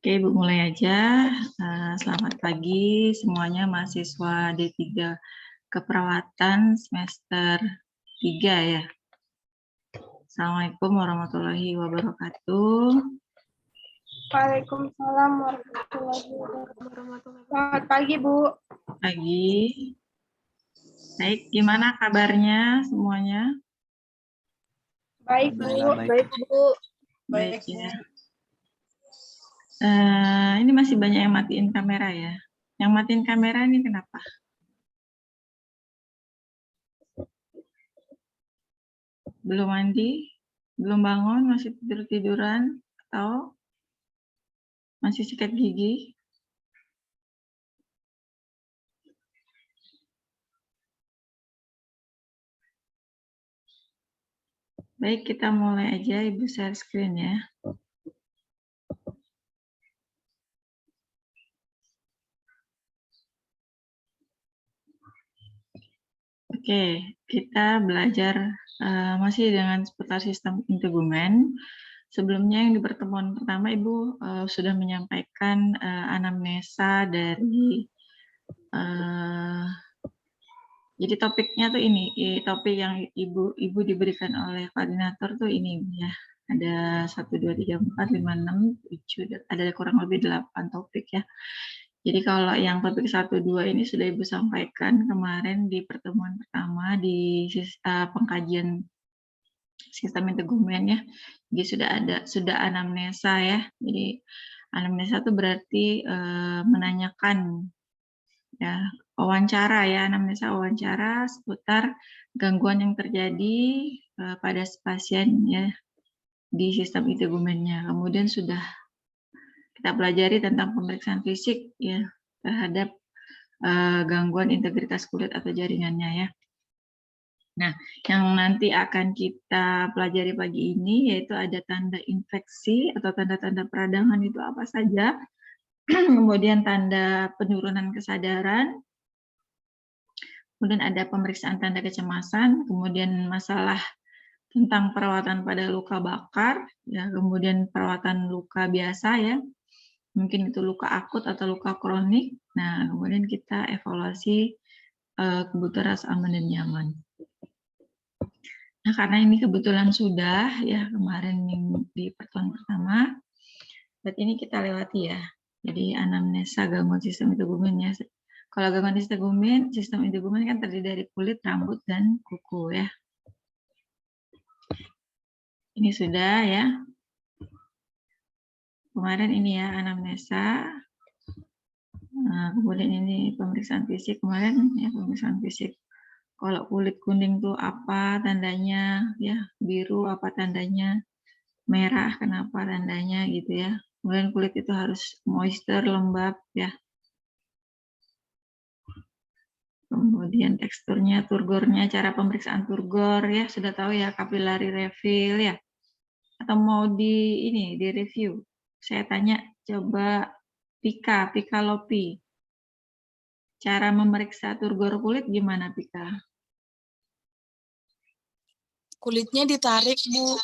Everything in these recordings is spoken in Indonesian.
Oke, Ibu mulai aja. Selamat pagi semuanya mahasiswa D3 Keperawatan semester 3 ya. Assalamualaikum warahmatullahi wabarakatuh. Waalaikumsalam warahmatullahi wabarakatuh. Selamat pagi, Bu. Pagi. Baik, gimana kabarnya semuanya? Baik, Bu. Baik, Bu. Baik ya. Ini masih banyak yang matiin kamera ya. Yang matiin kamera ini kenapa? Belum mandi? Belum bangun? Masih tidur-tiduran? Atau masih sikat gigi? Baik, kita mulai aja. Ibu share screen ya. Oke, kita belajar masih dengan seputar sistem integumen. Sebelumnya yang di pertemuan pertama Ibu sudah menyampaikan anamnesa dari jadi topiknya tuh ini, topik yang Ibu diberikan oleh koordinator tuh ini ya. Ada 1, 2, 3, 4, 5, 6, 7, ada kurang lebih 8 topik ya. Jadi kalau yang topik 1, 2 ini sudah Ibu sampaikan kemarin di pertemuan pertama di pengkajian sistem integumen ya. Jadi sudah anamnesa ya. Jadi anamnesa itu berarti menanyakan ya, wawancara ya, anamnesa wawancara seputar gangguan yang terjadi pada pasien ya di sistem integumennya. Kemudian sudah kita pelajari tentang pemeriksaan fisik ya terhadap gangguan integritas kulit atau jaringannya ya. Nah, yang nanti akan kita pelajari pagi ini yaitu ada tanda infeksi atau tanda-tanda peradangan itu apa saja, kemudian tanda penurunan kesadaran, kemudian ada pemeriksaan tanda kecemasan, kemudian masalah tentang perawatan pada luka bakar, ya, kemudian perawatan luka biasa ya, mungkin itu luka akut atau luka kronik. Nah, kemudian kita evaluasi kebutuhan rasa aman dan nyaman. Nah, karena ini kebetulan sudah ya kemarin di pertemuan pertama, berarti ini kita lewati ya. Jadi anamnesa gangguan sistem integumen ya. Kalau gangguan sistem integumen kan terdiri dari kulit, rambut, dan kuku ya. Ini sudah ya. Kemarin ini ya anamnesa. Nah, kemudian ini pemeriksaan fisik kemarin ya, pemeriksaan fisik. Kalau kulit kuning tuh apa tandanya ya, biru apa tandanya, merah kenapa tandanya gitu ya. Kemudian kulit itu harus moisture, lembab ya. Kemudian teksturnya, turgornya, cara pemeriksaan turgor ya, sudah tahu ya, capillary refill ya. Atau mau di review. Saya tanya coba Pika Lopi. Cara memeriksa turgor kulit gimana Pika? Kulitnya ditarik, Bu.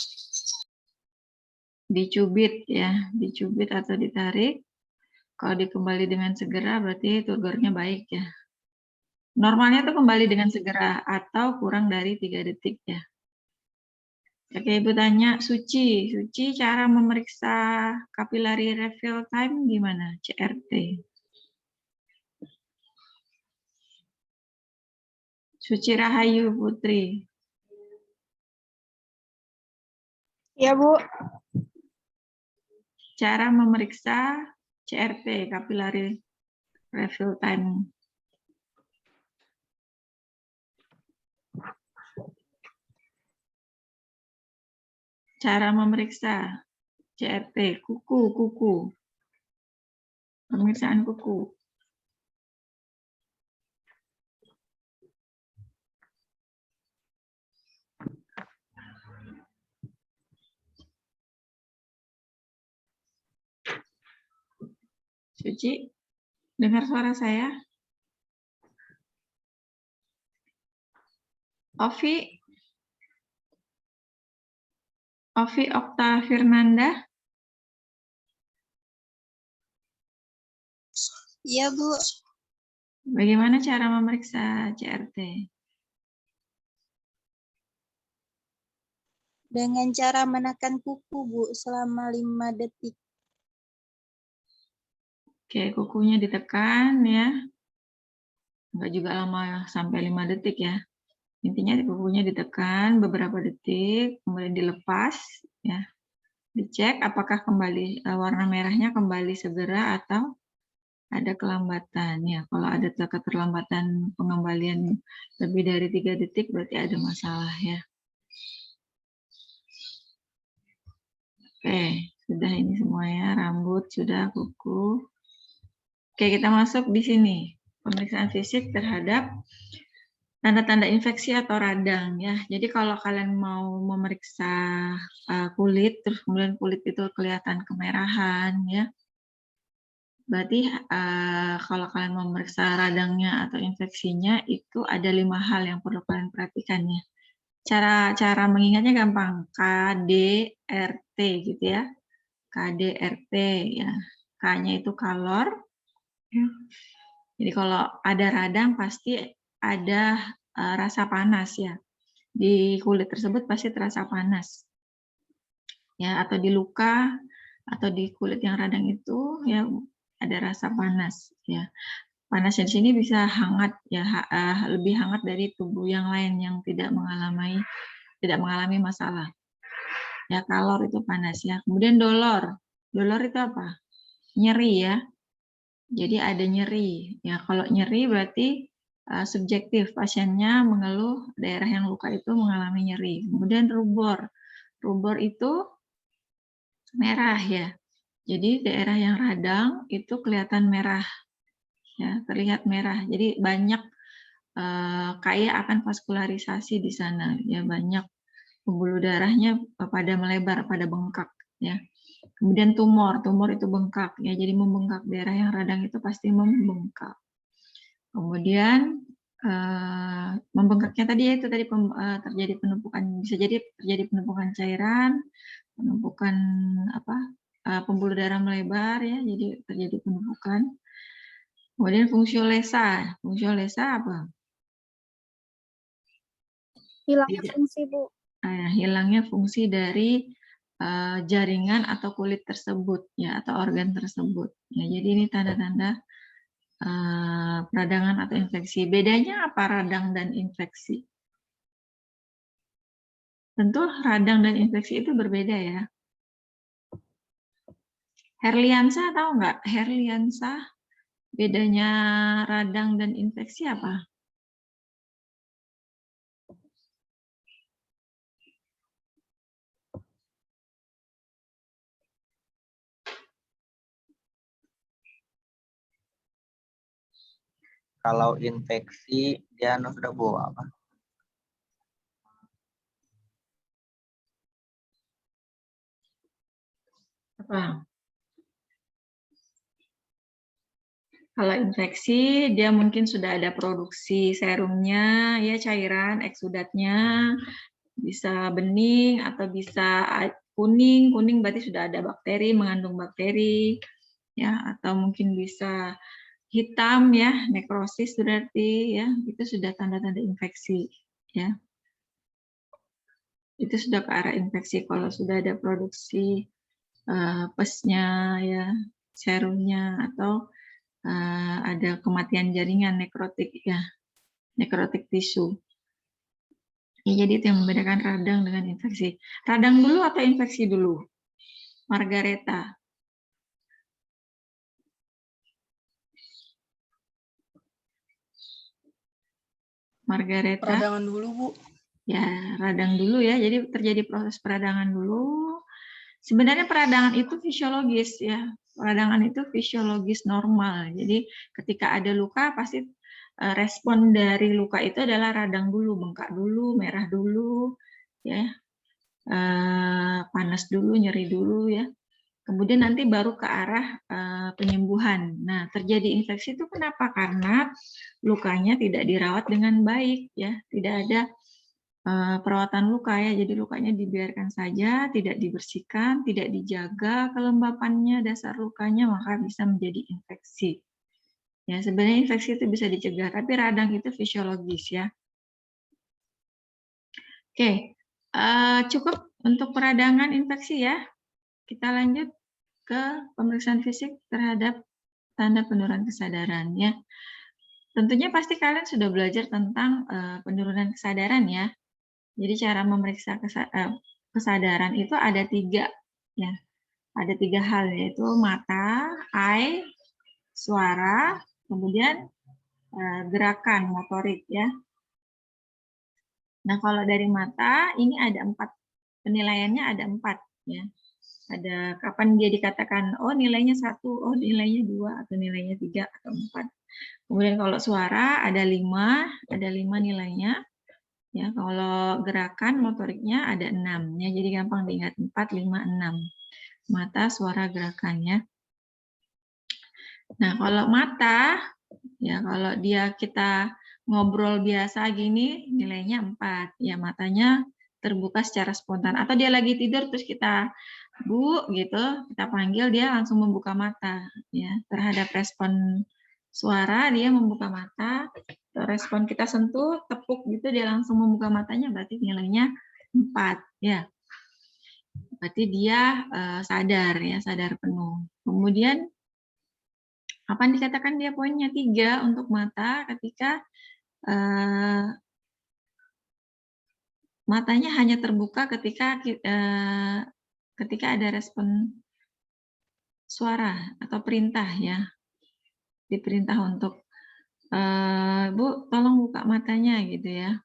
Dicubit ya, dicubit atau ditarik. Kalau dikembali dengan segera berarti turgornya baik ya. Normalnya tuh kembali dengan segera atau kurang dari 3 detik ya. Oke, Ibu tanya Suci cara memeriksa capillary refill time gimana? CRT. Suci Rahayu Putri. Ya, Bu. Cara memeriksa CRT, capillary refill time. Cara memeriksa CRT, kuku. Pemeriksaan kuku. Suci, dengar suara saya? Ovi Okta Firnanda. Iya, Bu. Bagaimana cara memeriksa CRT? Dengan cara menekan kuku, Bu, selama 5 detik. Oke, kukunya ditekan ya. Enggak juga lama sampai 5 detik ya. Intinya kukunya ditekan beberapa detik, kemudian dilepas ya. Dicek apakah kembali warna merahnya kembali segera atau ada kelambatan ya. Kalau ada keterlambatan pengembalian lebih dari 3 detik berarti ada masalah ya. Oke, sudah ini semuanya, rambut sudah, kuku. Oke, kita masuk di sini. Pemeriksaan fisik terhadap tanda-tanda infeksi atau radang ya. Jadi kalau kalian mau memeriksa kulit, terus kemudian kulit itu kelihatan kemerahan ya. Berarti kalau kalian memeriksa radangnya atau infeksinya itu ada 5 hal yang perlu kalian perhatikan ya. Cara mengingatnya gampang, KDRT gitu ya. KDRT ya. K-nya itu color. Jadi kalau ada radang pasti ada rasa panas ya. Di kulit tersebut pasti terasa panas. Ya, atau di luka atau di kulit yang radang itu ya ada rasa panas ya. Panasnya di sini bisa hangat ya, lebih hangat dari tubuh yang lain yang tidak mengalami masalah. Ya, kalor itu panas ya. Kemudian dolor. Dolor itu apa? Nyeri ya. Jadi ada nyeri. Ya, kalau nyeri berarti subjektif, pasiennya mengeluh daerah yang luka itu mengalami nyeri. Kemudian rubor. Rubor itu merah ya. Jadi daerah yang radang itu kelihatan merah. Ya, terlihat merah. Jadi banyak kaya akan vaskularisasi di sana. Ya, banyak pembuluh darahnya pada melebar, pada bengkak ya. Kemudian tumor itu bengkak ya. Jadi membengkak, daerah yang radang itu pasti membengkak. Kemudian membengkaknya tadi ya itu tadi terjadi penumpukan, bisa jadi terjadi penumpukan cairan, penumpukan pembuluh darah melebar ya, jadi terjadi penumpukan. Kemudian fungsiolesa. Fungsiolesa apa? Hilangnya fungsi, Bu. Hilangnya fungsi dari jaringan atau kulit tersebut ya, atau organ tersebut ya. Jadi ini tanda-tanda peradangan atau infeksi. Bedanya apa radang dan infeksi? Tentu radang dan infeksi itu berbeda ya. Herliansa tahu nggak? Herliansa bedanya radang dan infeksi apa? Kalau infeksi dia sudah bawa apa? Apa? Kalau infeksi dia mungkin sudah ada produksi serumnya ya, cairan eksudatnya bisa bening atau bisa kuning berarti sudah ada bakteri, mengandung bakteri ya, atau mungkin bisa hitam ya, nekrosis berarti ya, itu sudah tanda-tanda infeksi ya. Itu sudah ke arah infeksi kalau sudah ada produksi pesnya ya, serumnya, atau ada kematian jaringan nekrotik ya, nekrotik tisu. Ya, jadi itu yang membedakan radang dengan infeksi. Radang dulu atau infeksi dulu? Margareta. Margareta. Peradangan dulu, Bu. Ya, radang dulu ya. Jadi terjadi proses peradangan dulu. Sebenarnya peradangan itu fisiologis ya. Peradangan itu fisiologis normal. Jadi ketika ada luka pasti respon dari luka itu adalah radang dulu, bengkak dulu, merah dulu, ya, panas dulu, nyeri dulu ya. Kemudian nanti baru ke arah penyembuhan. Nah, terjadi infeksi itu kenapa? Karena lukanya tidak dirawat dengan baik ya, tidak ada perawatan luka ya, jadi lukanya dibiarkan saja, tidak dibersihkan, tidak dijaga kelembapannya, dasar lukanya, maka bisa menjadi infeksi. Ya, sebenarnya infeksi itu bisa dicegah, tapi radang itu fisiologis ya. Oke, cukup untuk peradangan infeksi ya. Kita lanjut ke pemeriksaan fisik terhadap tanda penurunan kesadaran ya. Tentunya pasti kalian sudah belajar tentang penurunan kesadaran ya. Jadi cara memeriksa kesadaran itu ada 3 ya. Ada 3 hal, yaitu mata, eye, suara, kemudian gerakan motorik ya. Nah, kalau dari mata ini ada 4 penilaiannya, ada 4 ya. Ada kapan dia dikatakan oh nilainya 1, oh nilainya 2, atau nilainya 3 atau 4. Kemudian kalau suara ada 5 nilainya. Ya, kalau gerakan motoriknya ada 6 ya. Jadi gampang diingat 4, 5, 6. Mata, suara, gerakannya. Nah, kalau mata ya kalau kita ngobrol biasa gini nilainya 4. Ya, matanya terbuka secara spontan, atau dia lagi tidur terus kita Bu gitu, kita panggil dia langsung membuka mata ya. Terhadap respon suara dia membuka mata, respon kita sentuh, tepuk gitu dia langsung membuka matanya, berarti nilainya 4 ya. Berarti dia sadar ya, sadar penuh. Kemudian kapan dikatakan dia poinnya 3 untuk mata? Ketika matanya hanya terbuka ketika ada respon suara atau perintah ya. Diperintah untuk Bu, tolong buka matanya gitu ya.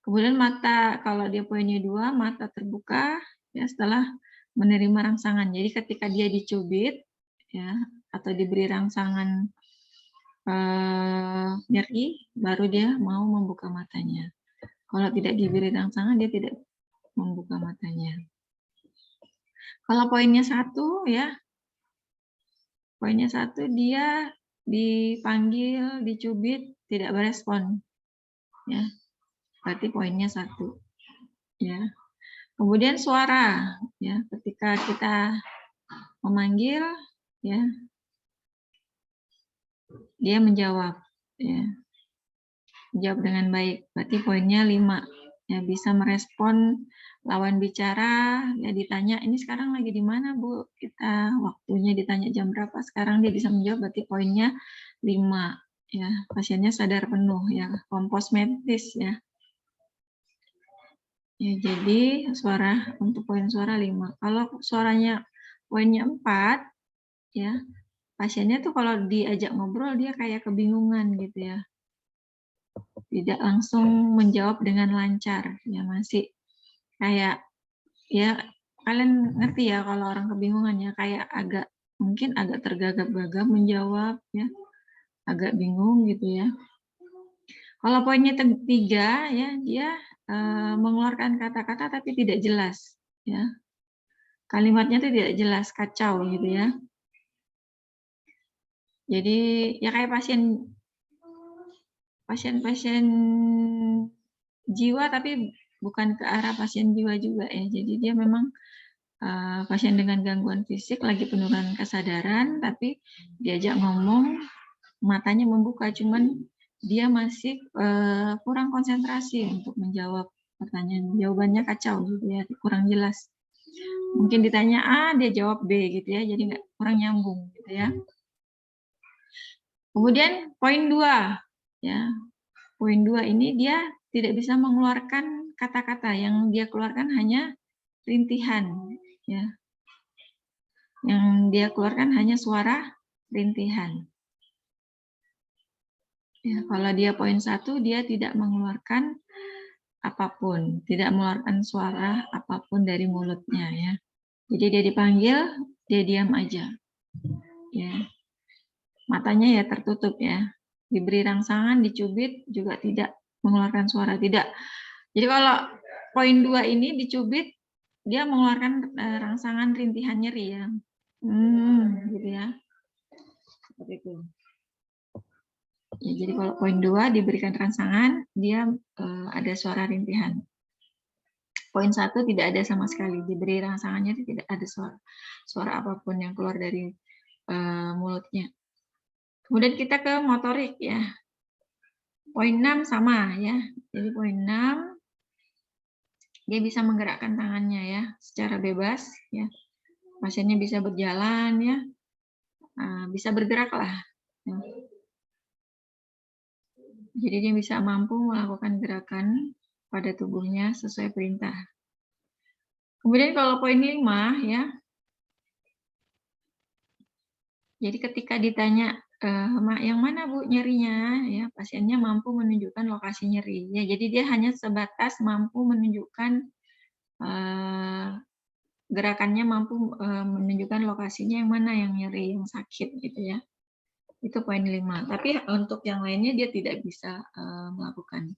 Kemudian mata, kalau dia poinnya 2, mata terbuka ya setelah menerima rangsangan. Jadi ketika dia dicubit ya atau diberi rangsangan nyeri, baru dia mau membuka matanya. Kalau tidak diberi rangsangan, dia tidak membuka matanya. Kalau poinnya 1 ya, poinnya 1 dia dipanggil, dicubit, tidak berespon. Ya, berarti poinnya 1. Ya. Kemudian suara, ya, ketika kita memanggil, ya, dia menjawab, ya, menjawab dengan baik. Berarti poinnya 5. Ya, bisa merespon lawan bicara, ya ditanya, ini sekarang lagi di mana Bu? Kita waktunya ditanya jam berapa, sekarang dia bisa menjawab, berarti poinnya 5. Ya, pasiennya sadar penuh, ya, kompos medis, ya. Ya, jadi suara untuk poin suara 5. Kalau suaranya poinnya 4, ya, pasiennya tuh kalau diajak ngobrol dia kayak kebingungan gitu ya. Tidak langsung menjawab dengan lancar, ya masih kayak ya kalian ngerti ya kalau orang kebingungan ya kayak mungkin agak tergagap-gagap menjawab ya. Agak bingung gitu ya. Kalau poinnya 3 ya dia mengeluarkan kata-kata tapi tidak jelas ya. Kalimatnya itu tidak jelas, kacau gitu ya. Jadi ya kayak pasien jiwa tapi bukan ke arah pasien jiwa juga ya. Jadi dia memang pasien dengan gangguan fisik lagi penurunan kesadaran tapi diajak ngomong matanya membuka cuman dia masih kurang konsentrasi untuk menjawab pertanyaan. Jawabannya kacau gitu ya, kurang jelas. Mungkin ditanya A, dia jawab B gitu ya, jadi kurang nyambung gitu ya. Kemudian poin 2 ya. Poin 2 ini dia tidak bisa mengeluarkan kata-kata, yang dia keluarkan hanya rintihan ya. Yang dia keluarkan hanya suara rintihan. Ya, kalau dia poin 1 dia tidak mengeluarkan apapun, tidak mengeluarkan suara apapun dari mulutnya ya. Jadi dia dipanggil, dia diam aja. Ya. Matanya ya tertutup ya. Diberi rangsangan, dicubit juga tidak mengeluarkan suara, tidak. Jadi kalau poin 2 ini dicubit, dia mengeluarkan rangsangan rintihan nyeri ya. Gitu ya. Seperti itu. Ya, jadi kalau poin 2 diberikan rangsangan, dia ada suara rintihan. Poin 1 tidak ada sama sekali, diberi rangsangan nyeri tidak ada suara apapun yang keluar dari mulutnya. Kemudian kita ke motorik ya. Poin 6 sama ya. Jadi poin 6 dia bisa menggerakkan tangannya ya secara bebas ya. Pasiennya bisa berjalan ya. Bisa bergerak lah. Ya. Jadi dia bisa mampu melakukan gerakan pada tubuhnya sesuai perintah. Kemudian kalau poin 5 ya. Jadi ketika ditanya yang mana Bu nyerinya ya, pasiennya mampu menunjukkan lokasi nyeri ya. Jadi dia hanya sebatas mampu menunjukkan gerakannya, mampu menunjukkan lokasinya yang mana yang nyeri, yang sakit gitu ya. Itu poin 5. Tapi untuk yang lainnya dia tidak bisa melakukan.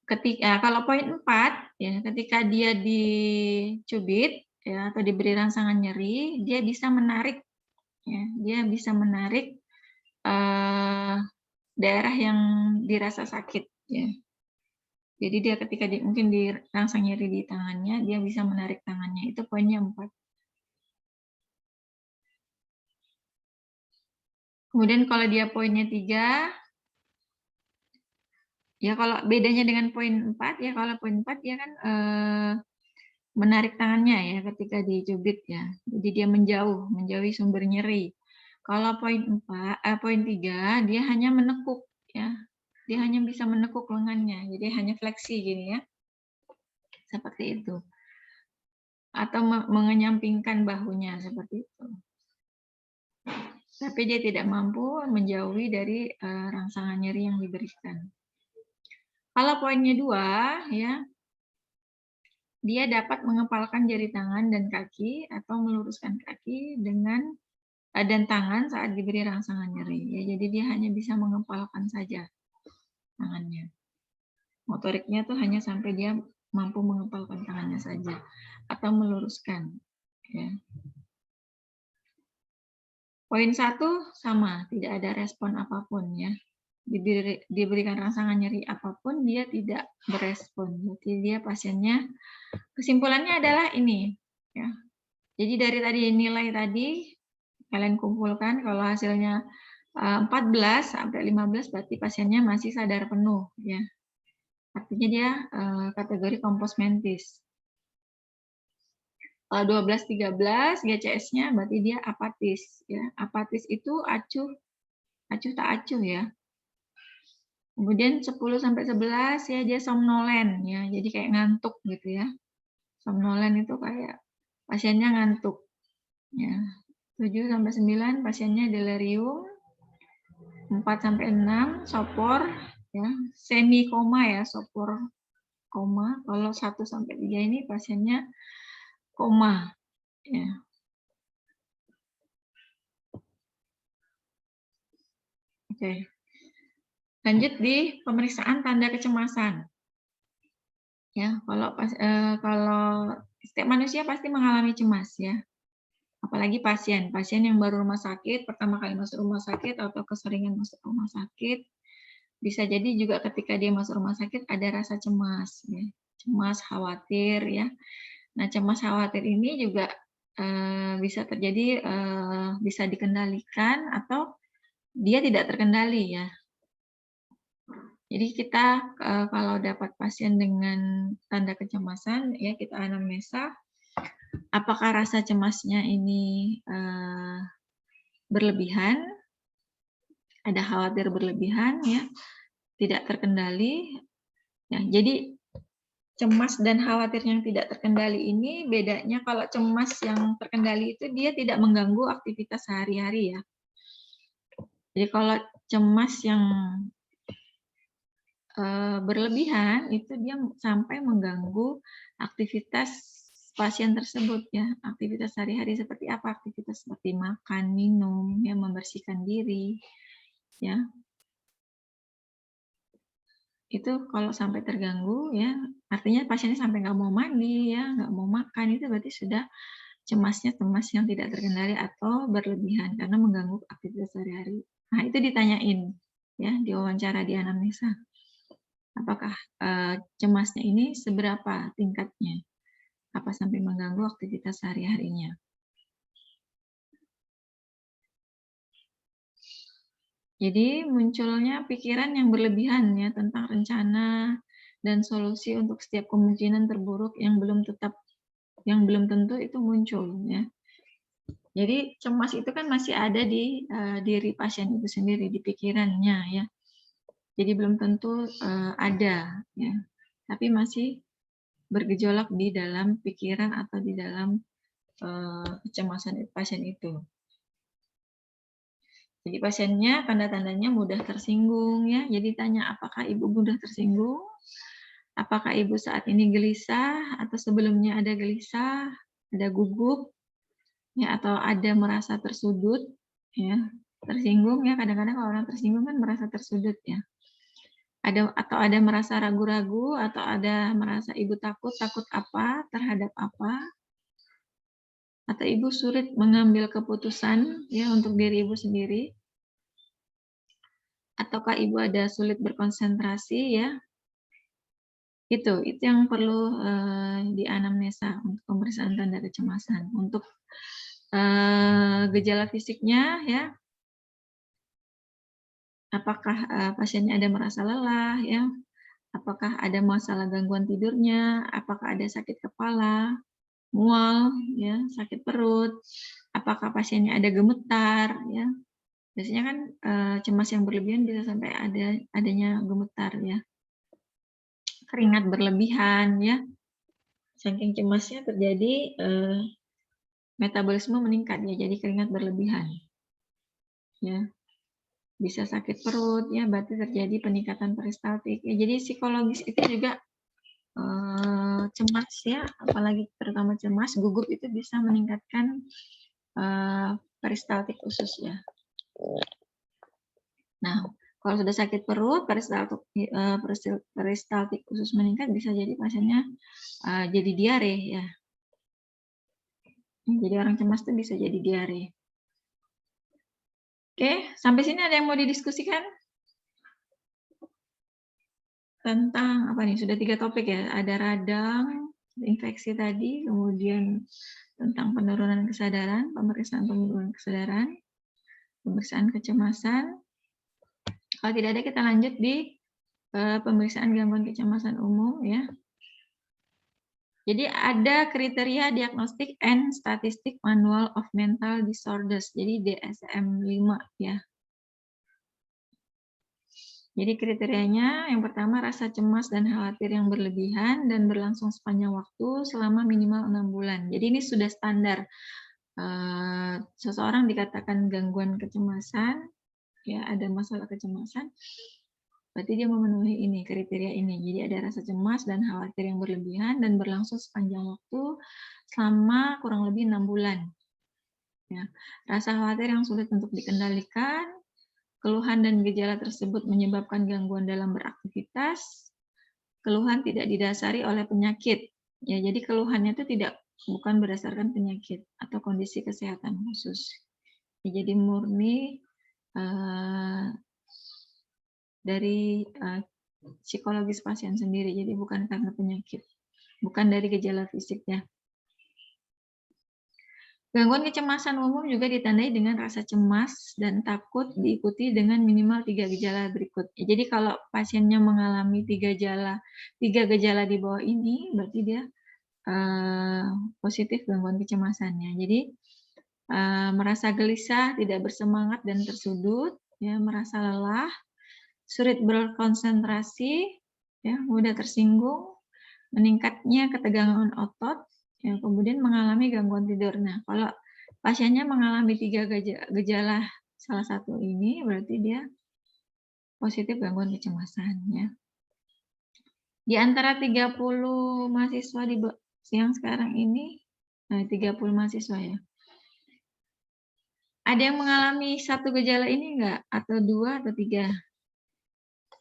Kalau poin 4 ya, ketika dia dicubit ya atau diberi rangsangan nyeri, dia bisa menarik ya, dia bisa menarik daerah yang dirasa sakit ya. Jadi dia ketika mungkin dirangsang nyeri di tangannya, dia bisa menarik tangannya. Itu poinnya 4. Kemudian kalau dia poinnya 3, ya kalau bedanya dengan poin 4 ya, kalau poin 4 dia kan menarik tangannya ya ketika dicubit ya. Jadi dia menjauhi sumber nyeri. Kalau poin 3 dia hanya menekuk ya. Dia hanya bisa menekuk lengannya. Jadi hanya fleksi gini ya. Seperti itu. Atau mengenyampingkan bahunya seperti itu. Tapi dia tidak mampu menjauhi dari rangsangan nyeri yang diberikan. Kalau poinnya 2 ya, dia dapat mengepalkan jari tangan dan kaki atau meluruskan kaki dan tangan saat diberi rangsangan nyeri. Ya, jadi dia hanya bisa mengepalkan saja tangannya. Motoriknya tuh hanya sampai dia mampu mengepalkan tangannya saja atau meluruskan. Ya. Poin 1 sama, tidak ada respon apapun ya. Diberikan rangsangan nyeri apapun dia tidak berespon. Berarti dia pasiennya, kesimpulannya adalah ini ya. Jadi dari tadi nilai tadi kalian kumpulkan, kalau hasilnya 14 sampai 15 berarti pasiennya masih sadar penuh ya. Artinya dia kategori kompos mentis. Kalau 12-13 GCS-nya berarti dia apatis ya. Apatis itu acuh tak acuh ya. Kemudian 10 sampai 11 ya dia somnolen ya. Jadi kayak ngantuk gitu ya. Somnolen itu kayak pasiennya ngantuk ya. 7 sampai 9 pasiennya delirium. 4 sampai 6 sopor ya, semi koma ya, sopor koma. Kalau 1 sampai 3 ini pasiennya koma ya. Oke. Lanjut di pemeriksaan tanda kecemasan. Ya, kalau setiap manusia pasti mengalami cemas ya. Apalagi pasien yang baru rumah sakit, pertama kali masuk rumah sakit atau keseringan masuk rumah sakit, bisa jadi juga ketika dia masuk rumah sakit ada rasa cemas ya. Cemas, khawatir ya. Nah, cemas khawatir ini juga bisa terjadi, bisa dikendalikan atau dia tidak terkendali ya. Jadi kita kalau dapat pasien dengan tanda kecemasan ya kita anamnesa apakah rasa cemasnya ini berlebihan, ada khawatir berlebihan ya, tidak terkendali. Ya, jadi cemas dan khawatir yang tidak terkendali ini bedanya kalau cemas yang terkendali itu dia tidak mengganggu aktivitas sehari-hari ya. Jadi kalau cemas yang berlebihan itu dia sampai mengganggu aktivitas pasien tersebut ya, aktivitas sehari-hari seperti apa, aktivitas seperti makan, minum, ya membersihkan diri, ya. Itu kalau sampai terganggu ya, artinya pasiennya sampai nggak mau mandi ya, nggak mau makan, itu berarti sudah cemasnya cemas yang tidak terkendali atau berlebihan karena mengganggu aktivitas sehari-hari. Nah itu ditanyain ya diwawancara di anamnesa. Apakah cemasnya ini seberapa tingkatnya? Apa sampai mengganggu aktivitas sehari-harinya? Jadi munculnya pikiran yang berlebihan ya tentang rencana dan solusi untuk setiap kemungkinan terburuk yang belum tentu itu muncul ya. Jadi cemas itu kan masih ada di diri pasien itu sendiri, di pikirannya ya. Jadi belum tentu ada ya. Tapi masih bergejolak di dalam pikiran atau di dalam kecemasan pasien itu. Jadi pasiennya tanda-tandanya mudah tersinggung ya. Jadi tanya apakah ibu mudah tersinggung? Apakah ibu saat ini gelisah atau sebelumnya ada gelisah, ada gugup ya atau ada merasa tersudut ya. Tersinggung ya, kadang-kadang kalau orang tersinggung kan merasa tersudut ya. Atau ada merasa ragu-ragu atau ada merasa ibu takut apa terhadap apa? Atau ibu sulit mengambil keputusan ya untuk diri ibu sendiri? Ataukah ibu ada sulit berkonsentrasi ya? Itu yang perlu dianamnesa untuk pemeriksaan tanda kecemasan. Untuk gejala fisiknya ya, apakah pasiennya ada merasa lelah ya? Apakah ada masalah gangguan tidurnya? Apakah ada sakit kepala, mual ya, sakit perut? Apakah pasiennya ada gemetar ya? Biasanya kan cemas yang berlebihan bisa sampai adanya gemetar ya. Keringat berlebihan ya. Saking cemasnya terjadi metabolisme meningkat ya, jadi keringat berlebihan. Ya. Bisa sakit perut ya, berarti terjadi peningkatan peristaltik. Ya, jadi psikologis itu juga cemas ya, apalagi terutama cemas, gugup itu bisa meningkatkan peristaltik usus ya. Nah, kalau sudah sakit perut, peristaltik usus meningkat, bisa jadi pasiennya jadi diare ya. Jadi orang cemas itu bisa jadi diare. Oke, sampai sini ada yang mau didiskusikan? Tentang apa nih? Sudah 3 topik ya. Ada radang, infeksi tadi, kemudian tentang penurunan kesadaran, pemeriksaan penurunan kesadaran, pemeriksaan kecemasan. Kalau tidak ada, kita lanjut di pemeriksaan gangguan kecemasan umum ya. Jadi ada kriteria diagnostik and statistic manual of mental disorders. Jadi DSM-5 ya. Jadi kriterianya yang pertama rasa cemas dan khawatir yang berlebihan dan berlangsung sepanjang waktu selama minimal 6 bulan. Jadi ini sudah standar. Seseorang dikatakan gangguan kecemasan, ya ada masalah kecemasan, berarti dia memenuhi ini kriteria ini. Jadi ada rasa cemas dan khawatir yang berlebihan dan berlangsung sepanjang waktu selama kurang lebih 6 bulan. Ya. Rasa khawatir yang sulit untuk dikendalikan, keluhan dan gejala tersebut menyebabkan gangguan dalam beraktivitas, keluhan tidak didasari oleh penyakit. Ya, jadi keluhannya itu bukan berdasarkan penyakit atau kondisi kesehatan khusus. Ya, jadi murni dari psikologis pasien sendiri, jadi bukan karena penyakit, bukan dari gejala fisiknya. Gangguan kecemasan umum juga ditandai dengan rasa cemas dan takut diikuti dengan minimal 3 gejala berikut. Jadi kalau pasiennya mengalami 3 gejala di bawah ini, berarti dia positif gangguan kecemasannya. Jadi merasa gelisah, tidak bersemangat dan tersudut, ya, merasa lelah, sulit berkonsentrasi, ya, mudah tersinggung, meningkatnya ketegangan otot, ya, kemudian mengalami gangguan tidur. Nah, kalau pasiennya mengalami 3 gejala salah satu ini, berarti dia positif gangguan kecemasan. Ya. Di antara 30 mahasiswa di yang sekarang ini, 30 mahasiswa ya, ada yang mengalami 1 gejala ini enggak? Atau 2 atau 3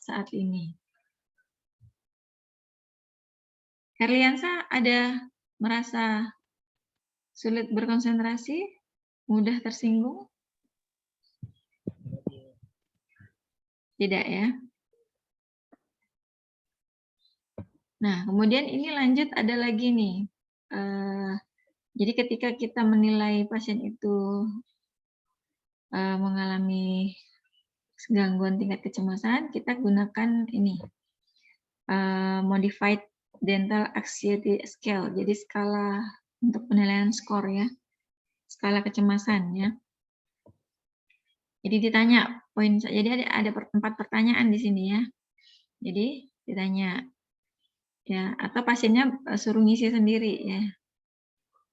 saat ini? Herliansa ada merasa sulit berkonsentrasi, mudah tersinggung? Tidak ya. Nah, kemudian ini lanjut ada lagi nih. Jadi ketika kita menilai pasien itu mengalami gangguan tingkat kecemasan, kita gunakan ini modified dental anxiety scale. Jadi skala untuk penilaian skor ya, skala kecemasan ya. Jadi ditanya poin, jadi ada 4 pertanyaan di sini ya. Jadi ditanya ya, atau pasiennya suruh ngisi sendiri ya.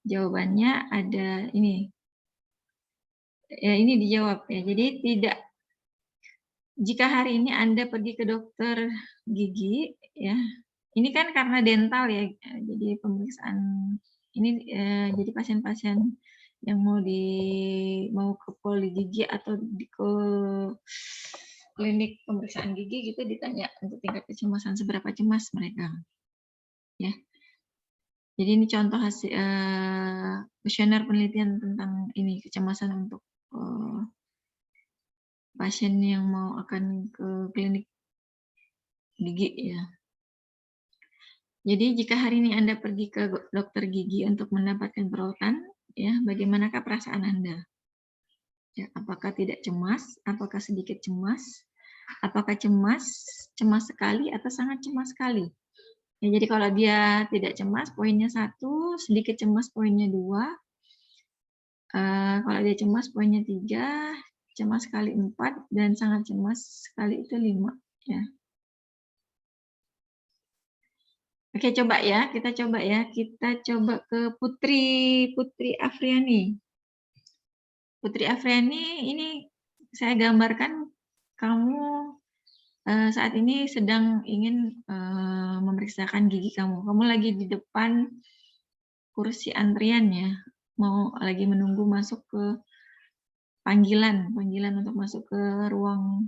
Jawabannya ada ini. Ya, ini dijawab ya. Jadi tidak, jika hari ini Anda pergi ke dokter gigi ya. Ini kan karena dental ya. Jadi pemeriksaan ini jadi pasien-pasien yang mau ke poli gigi atau ke klinik pemeriksaan gigi gitu ditanya untuk tingkat kecemasan seberapa cemas mereka. Ya. Jadi ini contoh hasil kuesioner penelitian tentang ini kecemasan untuk pasien yang mau akan ke klinik gigi ya. Jadi jika hari ini Anda pergi ke dokter gigi untuk mendapatkan perawatan, ya, bagaimanakah perasaan Anda? Ya, apakah tidak cemas? Apakah sedikit cemas? Apakah cemas sekali atau sangat cemas sekali? Ya, jadi kalau dia tidak cemas, poinnya 1, sedikit cemas poinnya 2. Kalau dia cemas poinnya 3, cemas sekali 4, dan sangat cemas sekali itu 5. Ya. Oke, coba ya, kita coba ke Putri Afriani. Putri Afriani, ini saya gambarkan kamu saat ini sedang ingin memeriksakan gigi kamu. Kamu lagi di depan kursi antrian ya, mau lagi menunggu masuk ke panggilan untuk masuk ke ruang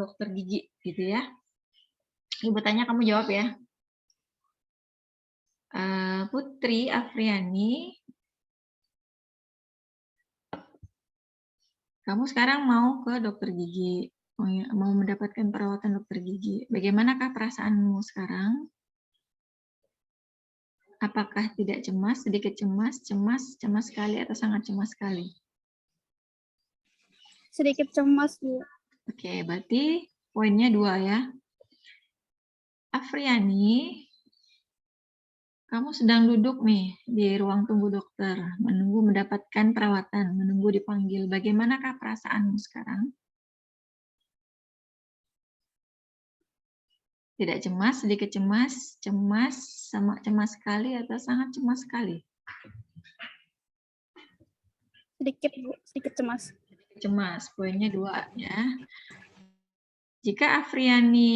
dokter gigi gitu ya. Ibu tanya, kamu jawab ya. Putri Afriani, kamu sekarang mau ke dokter gigi, mau mendapatkan perawatan dokter gigi. Bagaimanakah perasaanmu sekarang? Apakah tidak cemas, sedikit cemas, cemas sekali, atau sangat cemas sekali? Sedikit cemas, Bu. Oke, berarti poinnya 2 ya. Afriani, kamu sedang duduk nih di ruang tunggu dokter, menunggu mendapatkan perawatan, menunggu dipanggil. Bagaimanakah perasaanmu sekarang? Tidak cemas, sedikit cemas, sama cemas sekali, atau sangat cemas sekali? Sedikit, Bu. Sedikit cemas. Cemas, poinnya 2 ya. Jika Afriani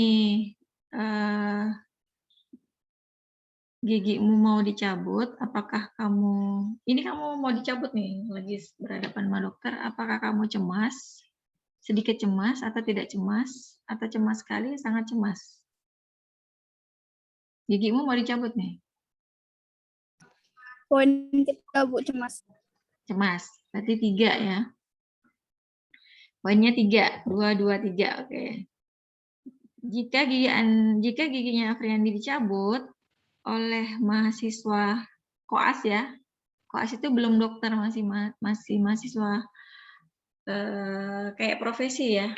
gigimu mau dicabut, apakah ini kamu mau dicabut nih, lagi berhadapan sama dokter, apakah kamu cemas, sedikit cemas, atau tidak cemas, atau cemas sekali, sangat cemas? Gigimu mau dicabut nih. Poin kita, Bu, cemas. Cemas, berarti 3 ya. Poinnya 3, 2, 2, 3, oke. Jika giginya Afriandi dicabut oleh mahasiswa koas ya, koas itu belum dokter, masih mahasiswa kayak profesi ya.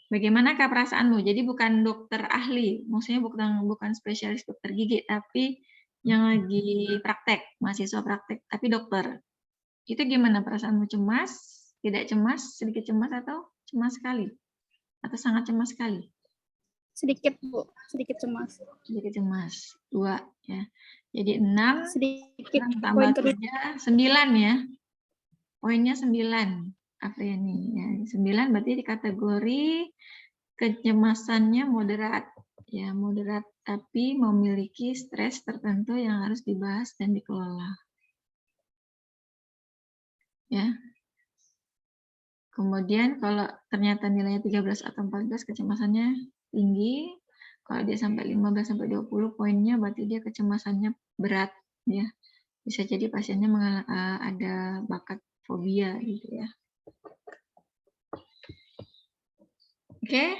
Bagaimanakah perasaanmu? Jadi bukan dokter ahli, maksudnya bukan spesialis dokter gigi, tapi yang lagi praktek, mahasiswa praktek, tapi dokter. Itu gimana perasaanmu? Cemas, tidak cemas, sedikit cemas, atau cemas sekali? Atau sangat cemas sekali? Sedikit, Bu. Sedikit cemas. Sedikit cemas. 2 ya. Jadi 6, Sedikit. 6 tambah Poin kedua. 3, 9 ya. Poinnya 9, Afriani. Ya, 9 berarti di kategori kecemasannya moderat. Ya, moderat, tapi memiliki stres tertentu yang harus dibahas dan dikelola. Ya. Kemudian kalau ternyata nilainya 13 atau 14, kecemasannya tinggi. Kalau dia sampai 15 sampai 20, poinnya berarti dia kecemasannya berat ya. Bisa jadi pasiennya ada bakat fobia gitu ya. Oke.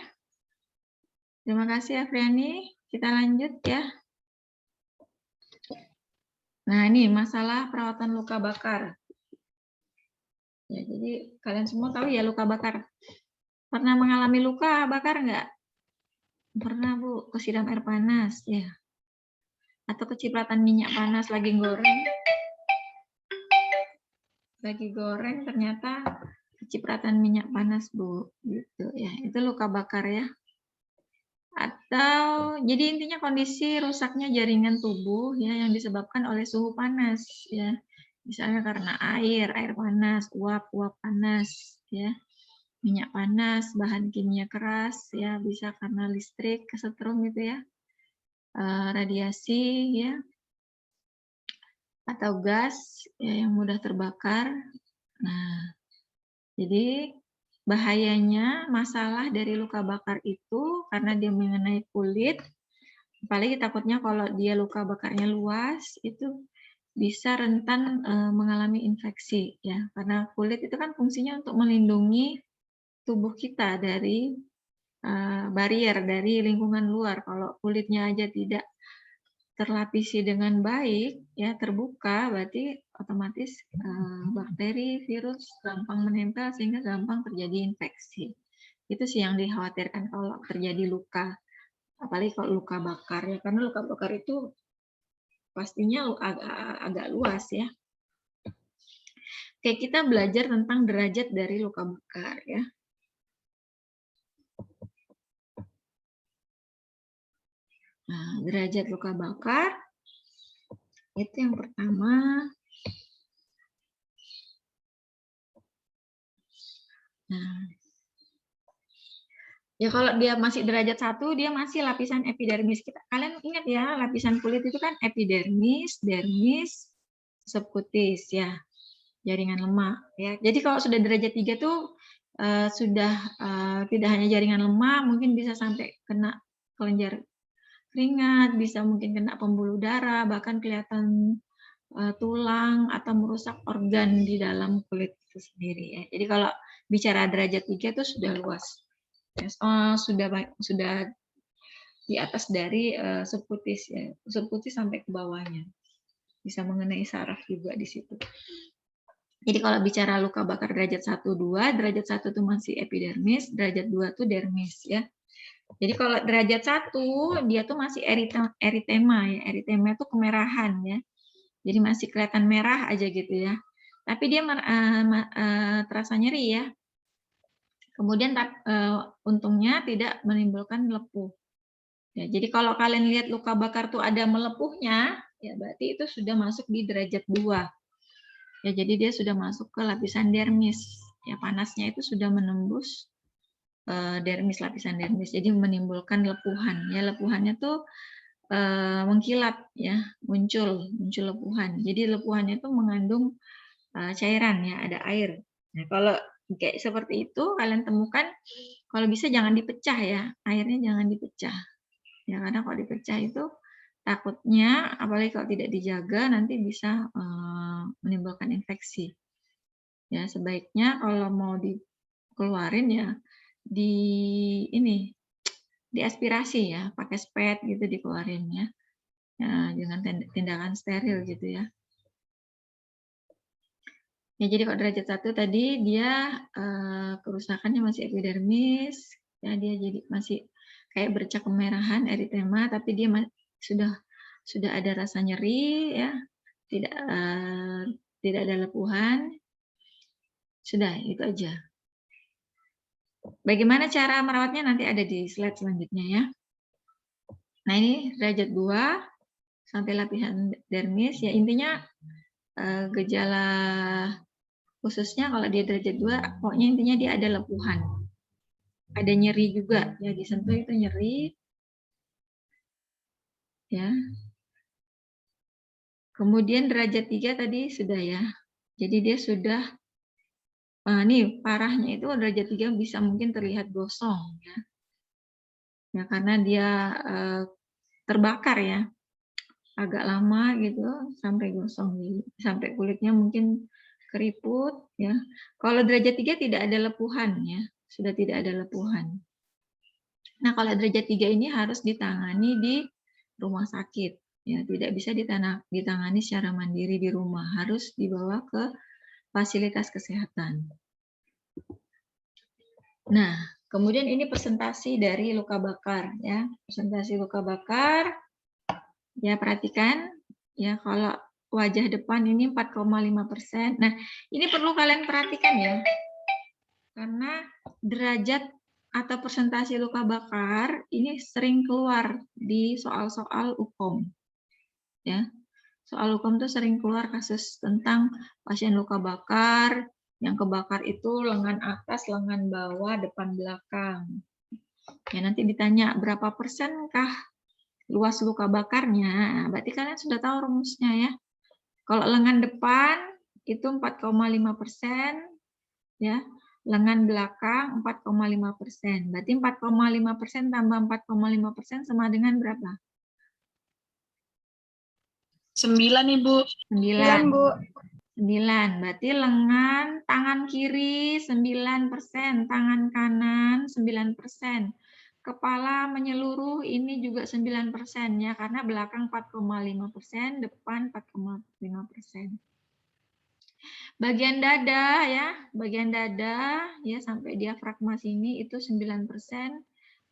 Terima kasih Afriani. Kita lanjut ya. Nah, ini masalah perawatan luka bakar. Ya, jadi kalian semua tahu ya luka bakar. Pernah mengalami luka bakar nggak? Pernah, Bu. Kesiram air panas, ya. Atau kecipratan minyak panas lagi goreng. Lagi goreng ternyata kecipratan minyak panas, Bu. Gitu ya. Itu luka bakar ya. Atau jadi intinya kondisi rusaknya jaringan tubuh ya yang disebabkan oleh suhu panas ya. Misalnya karena air panas, uap panas ya. Minyak panas, bahan kimia keras ya, bisa karena listrik kesetrum gitu ya. Radiasi ya. Atau gas ya yang mudah terbakar. Nah, jadi bahayanya masalah dari luka bakar itu karena dia mengenai kulit, apalagi takutnya kalau dia luka bakarnya luas, itu bisa rentan mengalami infeksi ya, karena kulit itu kan fungsinya untuk melindungi tubuh kita dari barrier dari lingkungan luar. Kalau kulitnya aja tidak terlapisi dengan baik, ya terbuka, berarti otomatis bakteri, virus gampang menempel sehingga gampang terjadi infeksi. Itu sih yang dikhawatirkan kalau terjadi luka, apalagi kalau luka bakar ya, karena luka bakar itu pastinya agak luas ya. Oke, kita belajar tentang derajat dari luka bakar ya. Nah, derajat luka bakar itu yang pertama. Nah, ya kalau dia masih derajat 1, dia masih lapisan epidermis. Kalian ingat ya, lapisan kulit itu kan epidermis, dermis, subkutis ya, jaringan lemak ya. Jadi kalau sudah derajat 3 tuh sudah tidak hanya jaringan lemak, mungkin bisa sampai kena kelenjar keringat, bisa mungkin kena pembuluh darah, bahkan kelihatan tulang atau merusak organ di dalam kulit itu sendiri ya. Jadi kalau bicara derajat 3 itu sudah luas. Ya, sudah di atas dari subkutis ya. Subkutis sampai ke bawahnya. Bisa mengenai saraf juga di situ. Jadi kalau bicara luka bakar derajat 1 2, derajat 1 itu masih epidermis, derajat 2 itu dermis ya. Jadi kalau derajat 1 dia tuh masih eritema ya. Eritema itu kemerahan ya. Jadi masih kelihatan merah aja gitu ya. Tapi dia terasa nyeri ya. Kemudian untungnya tidak menimbulkan lepuh. Ya, jadi kalau kalian lihat luka bakar tuh ada melepuhnya, ya berarti itu sudah masuk di derajat 2. Ya, jadi dia sudah masuk ke lapisan dermis. Ya, panasnya itu sudah menembus dermis, lapisan dermis. Jadi menimbulkan lepuhan. Ya, lepuhannya tuh mengkilat ya, muncul lepuhan. Jadi lepuhannya itu mengandung cairan ya, ada air. Nah, kalau kayak seperti itu kalian temukan, kalau bisa jangan dipecah ya, airnya jangan dipecah. Ya, karena kalau dipecah itu takutnya, apalagi kalau tidak dijaga, nanti bisa menimbulkan infeksi. Ya, sebaiknya kalau mau dikeluarin ya diaspirasi ya, pakai spet gitu dikeluarin ya. Ya, dengan tindakan steril gitu ya. Ya, jadi kalau derajat 1 tadi dia kerusakannya masih epidermis, ya dia jadi masih kayak bercak kemerahan, eritema, tapi dia sudah ada rasa nyeri ya, tidak ada lepuhan. Sudah, itu aja. Bagaimana cara merawatnya nanti ada di slide selanjutnya ya. Nah, ini derajat 2 sampai lapisan dermis ya, intinya gejala khususnya kalau dia derajat 2, pokoknya intinya dia ada lepuhan. Ada nyeri juga, ya disentuh itu nyeri. Ya. Kemudian derajat 3 tadi sudah ya. Jadi dia sudah, nih parahnya itu derajat 3 bisa mungkin terlihat gosong ya. Ya karena dia terbakar ya. Agak lama gitu sampai gosong, sampai kulitnya mungkin keriput ya. Kalau derajat 3 tidak ada lepuhan ya, sudah tidak ada lepuhan. Nah, kalau derajat 3 ini harus ditangani di rumah sakit. Ya, tidak bisa ditangani secara mandiri di rumah, harus dibawa ke fasilitas kesehatan. Nah, kemudian ini presentasi dari luka bakar ya. Presentasi luka bakar. Ya, perhatikan ya, kalau wajah depan ini 4,5%. Nah, ini perlu kalian perhatikan ya. Karena derajat atau persentase luka bakar ini sering keluar di soal-soal hukum. Ya. Soal hukum itu sering keluar kasus tentang pasien luka bakar, yang kebakar itu lengan atas, lengan bawah, depan belakang. Ya, nanti ditanya berapa persenkah luas luka bakarnya. Nah, berarti kalian sudah tahu rumusnya ya. Kalau lengan depan itu 4,5%, ya. Lengan belakang 4,5%. Berarti 4,5% tambah 4,5% sama dengan berapa? 9, Ibu. 9. Bu. 9. Berarti lengan tangan kiri 9%, tangan kanan 9%. Kepala menyeluruh ini juga 9% ya, karena belakang 4,5%, depan 4,5%. Bagian dada ya, bagian dada ya sampai diafragma sini itu 9%,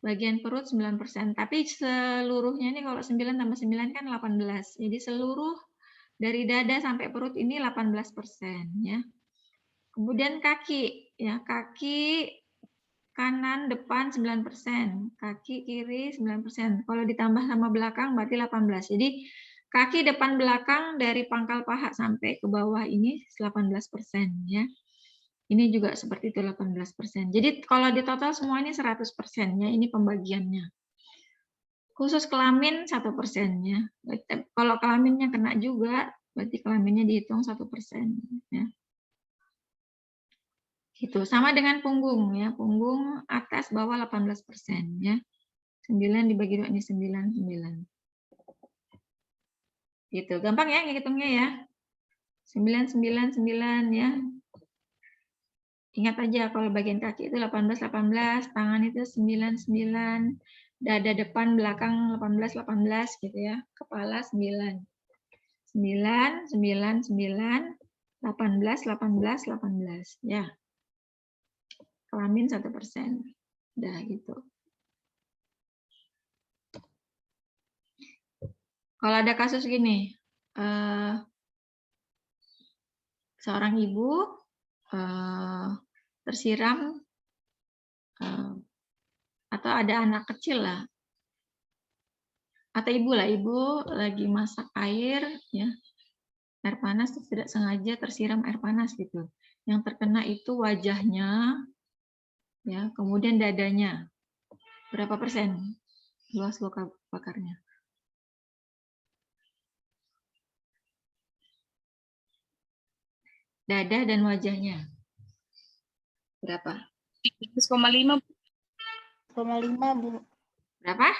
bagian perut 9%. Tapi seluruhnya ini kalau 9 tambah 9 kan 18. Jadi seluruh dari dada sampai perut ini 18% ya. Kemudian kaki ya, kaki kanan depan 9%, kaki kiri 9%. Kalau ditambah sama belakang berarti 18. Jadi kaki depan belakang dari pangkal paha sampai ke bawah ini 18% ya. Ini juga seperti itu 18%. Jadi kalau di total semua ini 100% ya, ini pembagiannya. Khusus kelamin 1% ya. Kalau kelaminnya kena juga, berarti kelaminnya dihitung 1% ya. Gitu. Sama dengan punggung ya, punggung atas bawah 18% ya. 9 dibagi 2 ini 9. Gitu. Gampang ya ngitungnya ya. 9 ya. Ingat aja kalau bagian kaki itu 18, tangan itu 9, dada depan belakang 18 gitu ya. Kepala 9. 9, 18 ya. Kelamin 1%. Udah gitu. Kalau ada kasus gini, seorang ibu tersiram atau ada anak kecil lah, atau ibu lagi masak air ya, air panas terus tidak sengaja tersiram air panas gitu. Yang terkena itu wajahnya ya, kemudian dadanya. Berapa persen luas luka bakarnya? Dada dan wajahnya berapa? 13,5. 5, Bu. Berapa?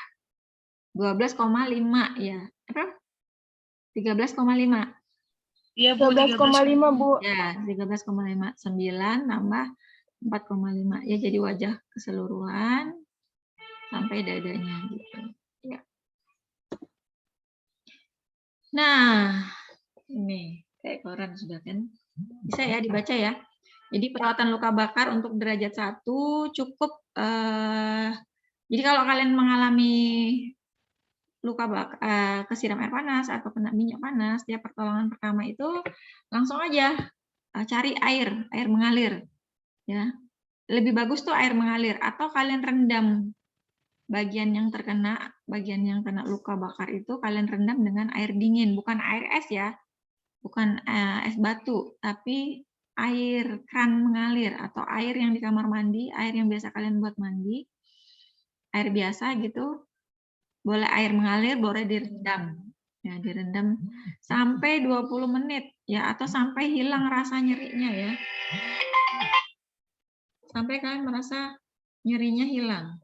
12,5 ya. Apa? 13,5. Iya, Bu. 12,5, Bu. Ya, 13,5. 9 tambah 4,5. Ya, jadi wajah keseluruhan sampai dadanya gitu. Ya. Nah, ini kayak koran sudah kan. Bisa ya dibaca ya. Jadi perawatan luka bakar untuk derajat 1 cukup jadi kalau kalian mengalami luka bakar, kesiram air panas atau kena minyak panas, ya pertolongan pertama itu langsung aja cari air mengalir ya. Lebih bagus tuh air mengalir atau kalian rendam bagian yang kena luka bakar itu kalian rendam dengan air dingin, bukan air es ya. Bukan es batu, tapi air keran mengalir atau air yang di kamar mandi, air yang biasa kalian buat mandi, air biasa gitu, boleh air mengalir, boleh direndam. Ya, direndam sampai 20 menit ya, atau sampai hilang rasa nyerinya ya. Sampai kalian merasa nyerinya hilang.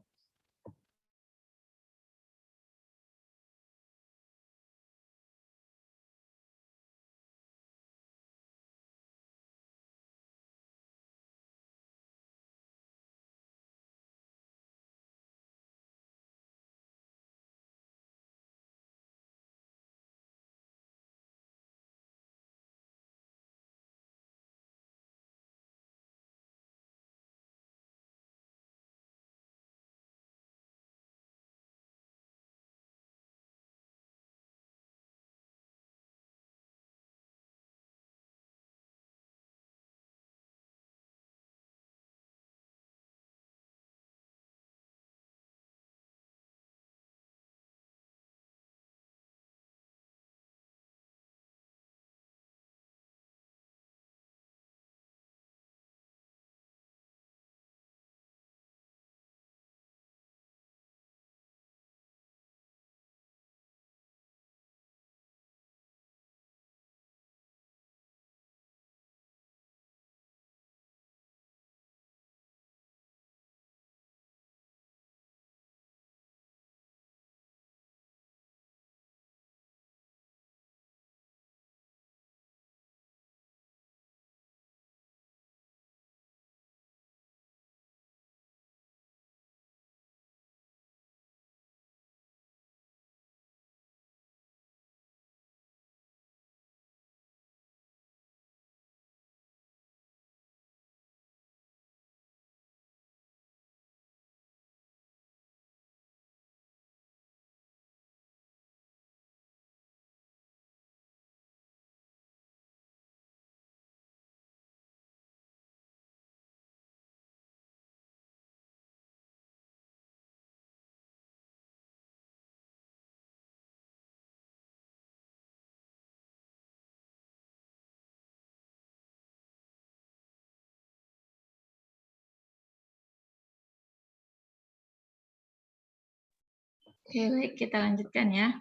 Oke, baik, kita lanjutkan ya.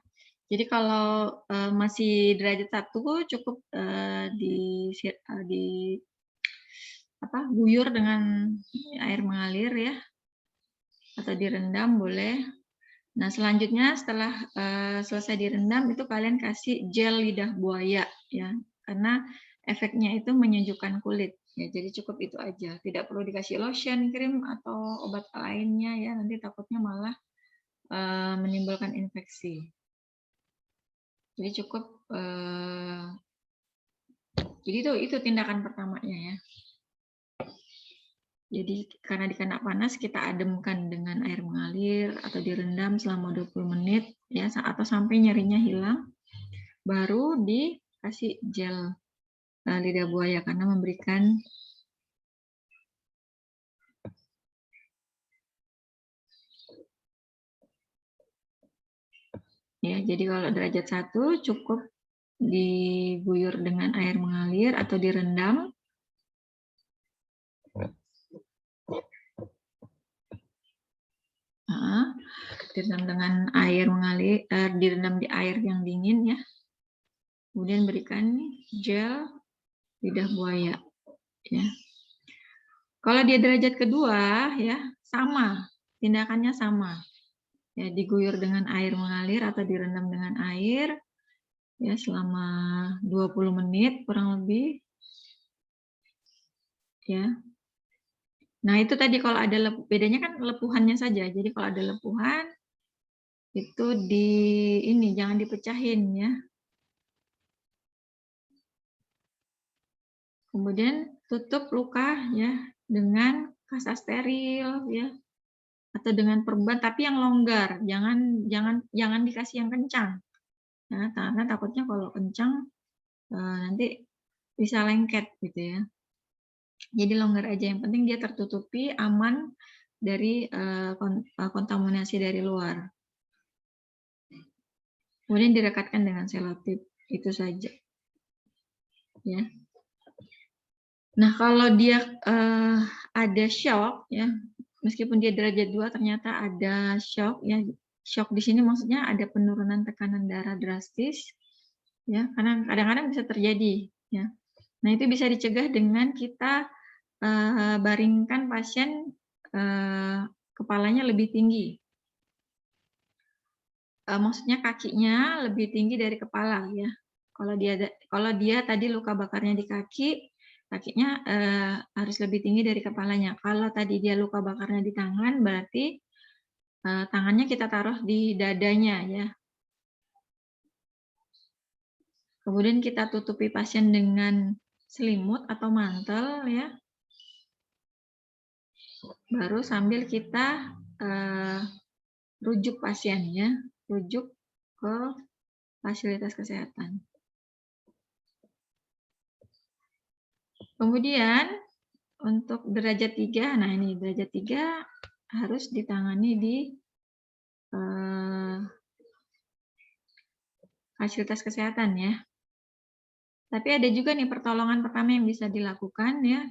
Jadi kalau masih derajat 1 cukup guyur dengan air mengalir ya, atau direndam boleh. Nah, selanjutnya setelah selesai direndam itu kalian kasih gel lidah buaya ya, karena efeknya itu menyejukkan kulit ya. Jadi cukup itu aja, tidak perlu dikasih lotion, krim atau obat lainnya ya, nanti takutnya malah menimbulkan infeksi. Jadi cukup jadi itu tindakan pertamanya ya. Jadi karena dikena panas kita ademkan dengan air mengalir atau direndam selama 20 menit ya, atau sampai nyerinya hilang. Baru dikasih gel lidah buaya karena memberikan ya, jadi kalau derajat 1 cukup diguyur dengan air mengalir atau direndam. Direndam dengan air mengalir, direndam di air yang dingin ya. Kemudian berikan gel lidah buaya ya. Kalau dia derajat kedua ya sama, tindakannya sama. Ya, diguyur dengan air mengalir atau direndam dengan air ya selama 20 menit kurang lebih. Ya. Nah, itu tadi kalau ada bedanya kan lepuhannya saja. Jadi kalau ada lepuhan itu jangan dipecahin ya. Kemudian tutup luka ya dengan kasa steril ya, atau dengan perban tapi yang longgar, jangan dikasih yang kencang. Ya, karena takutnya kalau kencang nanti bisa lengket gitu ya. Jadi longgar aja, yang penting dia tertutupi, aman dari kontaminasi dari luar. Kemudian direkatkan dengan selotip, itu saja. Ya. Nah, kalau dia ada shock ya, meskipun dia derajat 2 ternyata ada shock ya. Shock di sini maksudnya ada penurunan tekanan darah drastis ya, karena kadang-kadang bisa terjadi ya. Nah, itu bisa dicegah dengan kita baringkan pasien kepalanya lebih tinggi. Maksudnya kakinya lebih tinggi dari kepala ya. Kalau dia tadi luka bakarnya di kaki, kakinya harus lebih tinggi dari kepalanya. Kalau tadi dia luka bakarnya di tangan, berarti tangannya kita taruh di dadanya ya. Kemudian kita tutupi pasien dengan selimut atau mantel ya. Baru sambil kita rujuk pasien ya, rujuk ke fasilitas kesehatan. Kemudian untuk derajat 3, nah ini derajat 3 harus ditangani di fasilitas kesehatan ya. Tapi ada juga nih pertolongan pertama yang bisa dilakukan ya.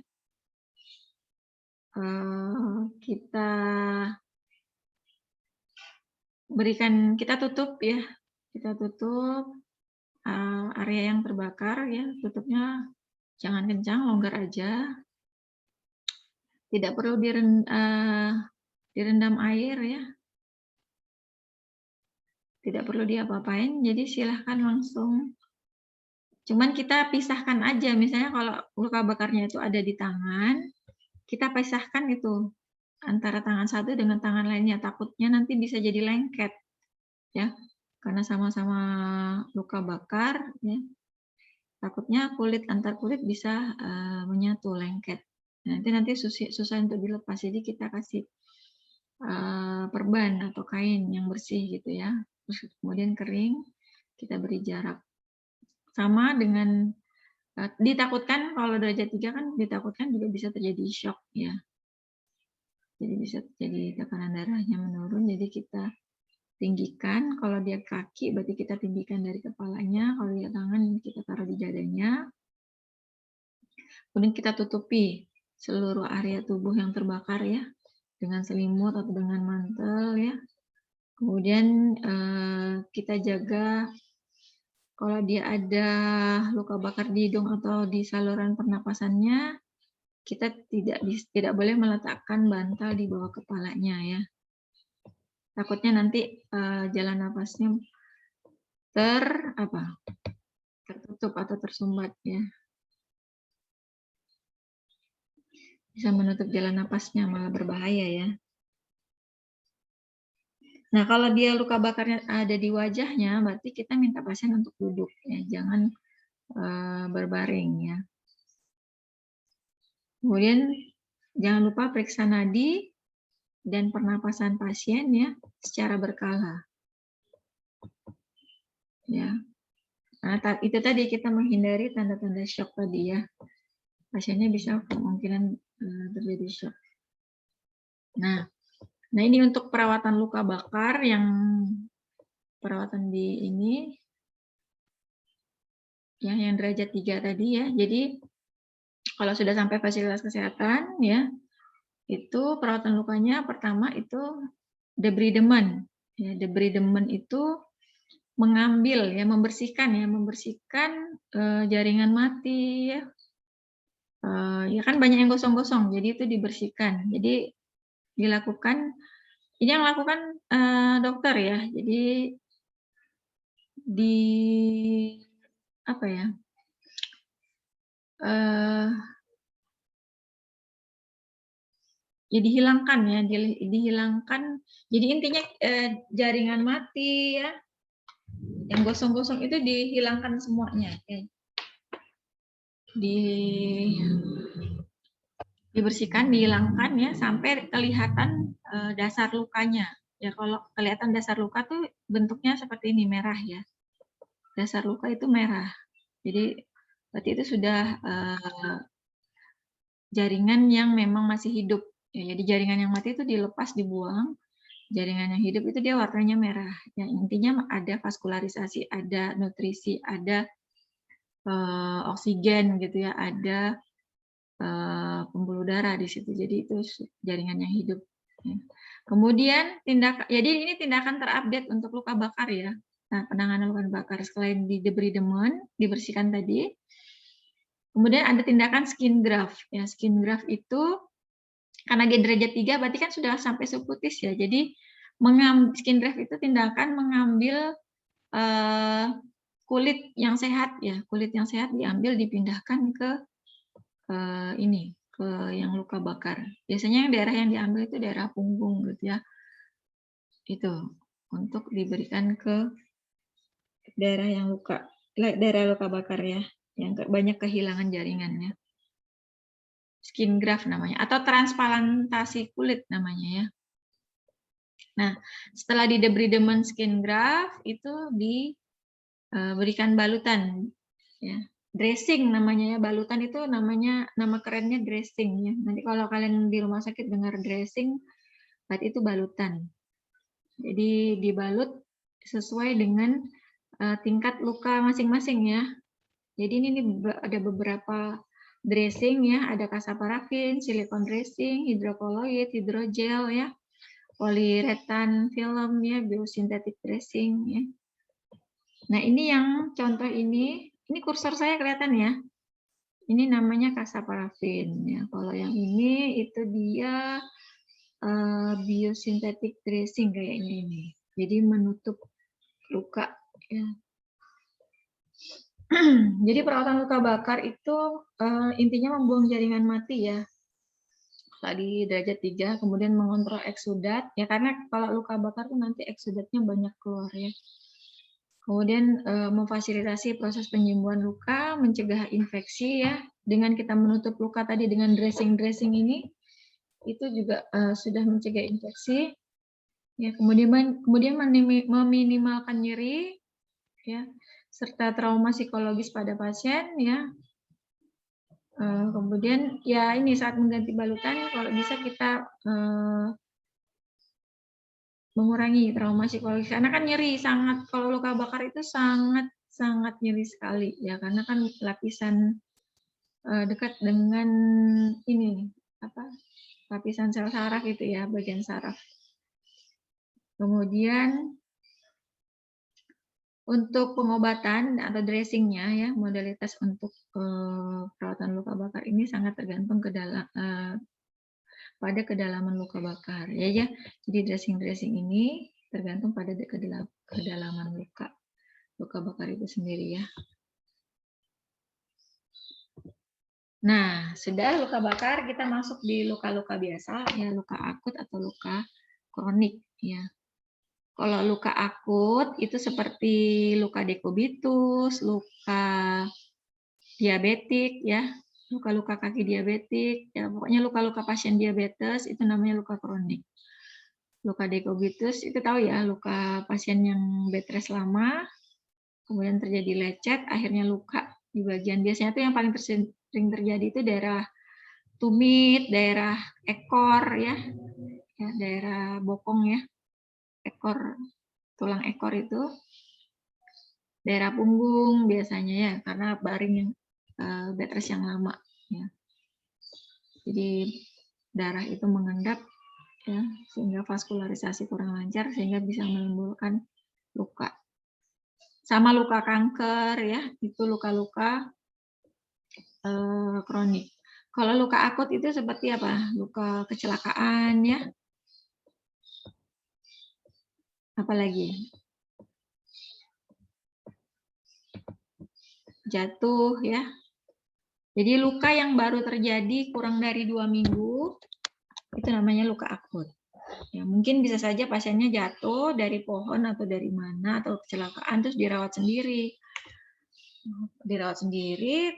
Kita tutup ya, kita tutup area yang terbakar ya, tutupnya jangan kencang, longgar aja. Tidak perlu direndam air ya. Tidak perlu diapa-apain, jadi silahkan langsung. Cuman kita pisahkan aja, misalnya kalau luka bakarnya itu ada di tangan, kita pisahkan itu antara tangan satu dengan tangan lainnya, takutnya nanti bisa jadi lengket ya, karena sama-sama luka bakar ya, takutnya antar kulit bisa menyatu, lengket. Nanti susah untuk dilepas, jadi kita kasih perban atau kain yang bersih gitu ya, terus kemudian kering, kita beri jarak. Sama dengan ditakutkan kalau derajat 3 kan ditakutkan juga bisa terjadi shock ya. Jadi bisa terjadi tekanan darahnya menurun, jadi kita tinggikan. Kalau dia kaki berarti kita tinggikan dari kepalanya, kalau dia tangan kita taruh di dadanya. Kemudian kita tutupi seluruh area tubuh yang terbakar ya, dengan selimut atau dengan mantel ya. Kemudian kita jaga kalau dia ada luka bakar di hidung atau di saluran pernapasannya, kita tidak boleh meletakkan bantal di bawah kepalanya ya. Takutnya nanti jalan napasnya tertutup atau tersumbat ya. Bisa menutup jalan napasnya, malah berbahaya ya. Nah, kalau dia luka bakarnya ada di wajahnya, berarti kita minta pasien untuk duduk ya, jangan berbaring ya. Kemudian jangan lupa periksa nadi dan pernapasan pasien ya secara berkala. Ya. Nah, itu tadi kita menghindari tanda-tanda shock tadi ya. Pasiennya bisa kemungkinan terjadi shock. Nah, ini untuk perawatan luka bakar yang perawatan di ini ya, yang derajat 3 tadi ya. Jadi kalau sudah sampai fasilitas kesehatan ya, itu perawatan lukanya pertama itu debridement. Ya, debridement itu mengambil ya, membersihkan jaringan mati ya. Ya kan banyak yang gosong-gosong, jadi itu dibersihkan. Jadi dilakukan, ini yang lakukan dokter ya. Jadi jadi dihilangkan ya, dihilangkan. Jadi intinya jaringan mati ya, yang gosong-gosong itu dihilangkan semuanya. Ya. Dibersihkan, dihilangkan ya, sampai kelihatan dasar lukanya. Ya kalau kelihatan dasar luka tuh bentuknya seperti ini, merah ya. Dasar luka itu merah. Jadi berarti itu sudah jaringan yang memang masih hidup. Ya, jadi jaringan yang mati itu dilepas, dibuang. Jaringan yang hidup itu dia warnanya merah. Ya, intinya ada vaskularisasi, ada nutrisi, ada oksigen gitu ya, ada pembuluh darah di situ. Jadi itu jaringan yang hidup. Ya. Kemudian jadi ini tindakan terupdate untuk luka bakar ya. Nah, penanganan luka bakar selain di debridement, dibersihkan tadi. Kemudian ada tindakan skin graft. Ya, skin graft itu karena dia derajat 3 berarti kan sudah sampai subkutis ya. Jadi skin graft itu tindakan mengambil kulit yang sehat ya. Kulit yang sehat diambil dipindahkan ke ke yang luka bakar. Biasanya yang daerah yang diambil itu daerah punggung gitu ya. Itu untuk diberikan ke daerah luka bakar ya, yang banyak kehilangan jaringannya. Skin graft namanya, atau transplantasi kulit namanya ya. Nah, setelah di debridement skin graft itu diberikan balutan ya. Dressing namanya ya, balutan itu nama kerennya dressing ya. Nanti kalau kalian di rumah sakit dengar dressing, berarti itu balutan. Jadi dibalut sesuai dengan tingkat luka masing-masing ya. Jadi ini ada beberapa dressing ya, ada kasaparafin, silikon dressing, hidrokoloid, hidrogel ya, poliuretan film ya, biosintetik dressing ya. Nah, ini yang contoh ini kursor saya kelihatan ya. Ini namanya kasaparafin ya. Kalau yang ini itu dia biosintetik dressing kayaknya ini. Jadi menutup luka ya. Jadi perawatan luka bakar itu intinya membuang jaringan mati ya. Tadi derajat 3, kemudian mengontrol eksudat ya, karena kalau luka bakar tuh nanti eksudatnya banyak keluar ya. Kemudian memfasilitasi proses penyembuhan luka, mencegah infeksi ya. Dengan kita menutup luka tadi dengan dressing-dressing ini, itu juga sudah mencegah infeksi. Ya, kemudian meminimalkan nyeri ya, serta trauma psikologis pada pasien ya. Kemudian ya ini saat mengganti balutan kalau bisa kita mengurangi trauma psikologis, karena kan nyeri sangat, kalau luka bakar itu sangat nyeri sekali ya, karena kan lapisan dekat dengan ini lapisan sel saraf itu ya, bagian saraf. Kemudian untuk pengobatan atau dressingnya ya, modalitas untuk perawatan luka bakar ini sangat tergantung pada kedalaman luka bakar ya. Jadi dressing ini tergantung pada kedalaman luka bakar itu sendiri ya. Nah, sudah luka bakar, kita masuk di luka-luka biasa ya, luka akut atau luka kronik ya. Kalau luka akut itu seperti luka dekubitus, luka diabetik ya, luka-luka kaki diabetik ya, pokoknya luka-luka pasien diabetes itu namanya luka kronik. Luka dekubitus itu tahu ya, luka pasien yang bed rest lama, kemudian terjadi lecet, akhirnya luka di bagian, biasanya itu yang paling sering terjadi itu daerah tumit, daerah ekor ya, daerah bokong ya, ekor, tulang ekor itu, daerah punggung biasanya ya, karena baring yang bed rest yang lama ya. Jadi darah itu mengendap ya, sehingga vaskularisasi kurang lancar sehingga bisa menimbulkan luka. Sama luka kanker ya, itu luka-luka kronik. Kalau luka akut itu seperti apa? Luka kecelakaan ya. Apalagi? Jatuh ya. Jadi luka yang baru terjadi kurang dari 2 minggu itu namanya luka akut. Ya, mungkin bisa saja pasiennya jatuh dari pohon atau dari mana atau kecelakaan terus dirawat sendiri.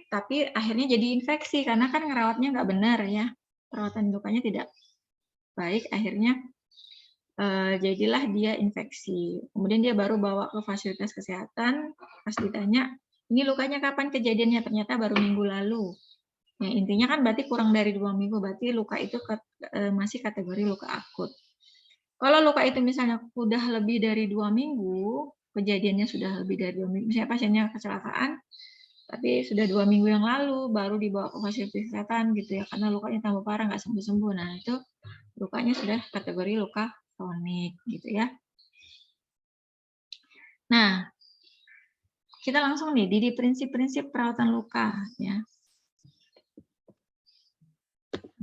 Tapi akhirnya jadi infeksi karena kan ngerawatnya nggak benar ya, perawatan lukanya tidak baik, akhirnya jadilah dia infeksi. Kemudian dia baru bawa ke fasilitas kesehatan, pas ditanya ini lukanya kapan kejadiannya, ternyata baru minggu lalu. Ya, intinya kan berarti kurang dari 2 minggu, berarti luka itu masih kategori luka akut. Kalau luka itu misalnya sudah lebih dari 2 minggu, kejadiannya sudah lebih dari 2 minggu, misalnya pasiennya kecelakaan, tapi sudah 2 minggu yang lalu baru dibawa ke fasilitas kesehatan gitu ya, karena lukanya tambah parah nggak sembuh-sembuh. Nah itu lukanya sudah kategori luka kronik gitu ya. Nah kita langsung nih di prinsip-prinsip perawatan luka ya.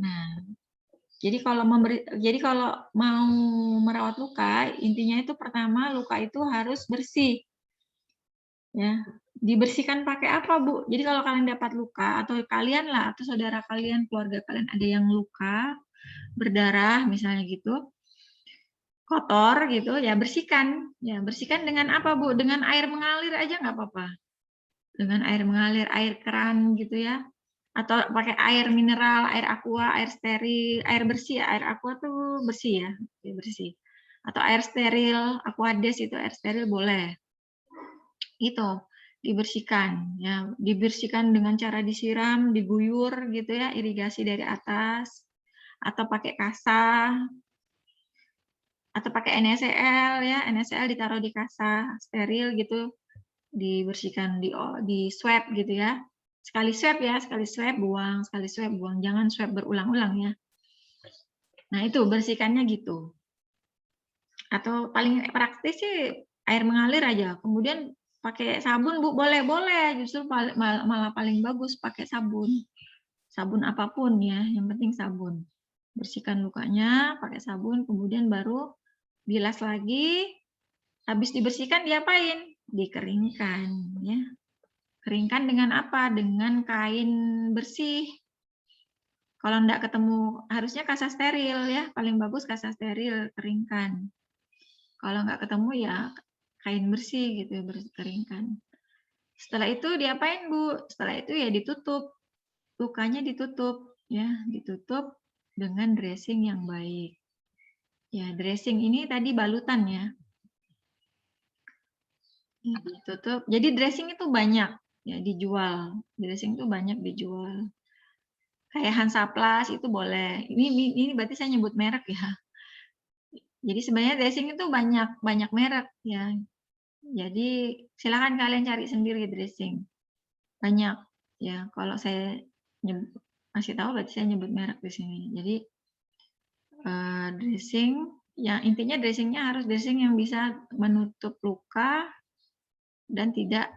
Nah jadi kalau mau merawat luka, intinya itu pertama luka itu harus bersih ya. Dibersihkan pakai apa, Bu? Jadi kalau kalian dapat luka atau kalian lah atau saudara kalian, keluarga kalian ada yang luka berdarah misalnya gitu, kotor gitu ya, bersihkan dengan apa, Bu? Dengan air mengalir aja nggak apa-apa, dengan air mengalir, air keran gitu ya, atau pakai air mineral, air aqua, air steril, air bersih. Air aqua tuh bersih ya, bersih, atau air steril, Aquades itu air steril boleh. Itu dibersihkan ya, dibersihkan dengan cara disiram, diguyur gitu ya, irigasi dari atas, atau pakai kasa, atau pakai NaCl ya, NaCl ditaruh di kasa steril gitu, dibersihkan, di swab gitu ya, sekali swab buang, sekali swab buang, jangan swab berulang-ulang ya. Nah itu bersihkannya gitu. Atau paling praktis sih air mengalir aja, kemudian pakai sabun, Bu, boleh, justru malah paling bagus pakai sabun apapun ya, yang penting sabun. Bersihkan lukanya pakai sabun, kemudian baru bilas lagi. Habis dibersihkan diapain? Dikeringkan ya. Keringkan dengan apa? Dengan kain bersih. Kalau enggak ketemu, harusnya kasa steril ya, paling bagus kasa steril, keringkan. Kalau enggak ketemu ya kain bersih gitu, keringkan. Setelah itu diapain, Bu? Setelah itu ya ditutup. Lukanya ditutup ya, ditutup dengan dressing yang baik. Ya, dressing ini tadi balutan ya. Ya, ditutup. Jadi dressing itu banyak ya dijual. Dressing itu banyak dijual. Kayak Hansaplast itu boleh. Ini berarti saya nyebut merek ya. Jadi sebenarnya dressing itu banyak merek ya. Jadi silakan kalian cari sendiri dressing. Banyak ya. Kalau saya masih tahu berarti saya nyebut merek di sini. Jadi dressing Ya, intinya dressingnya harus dressing yang bisa menutup luka dan tidak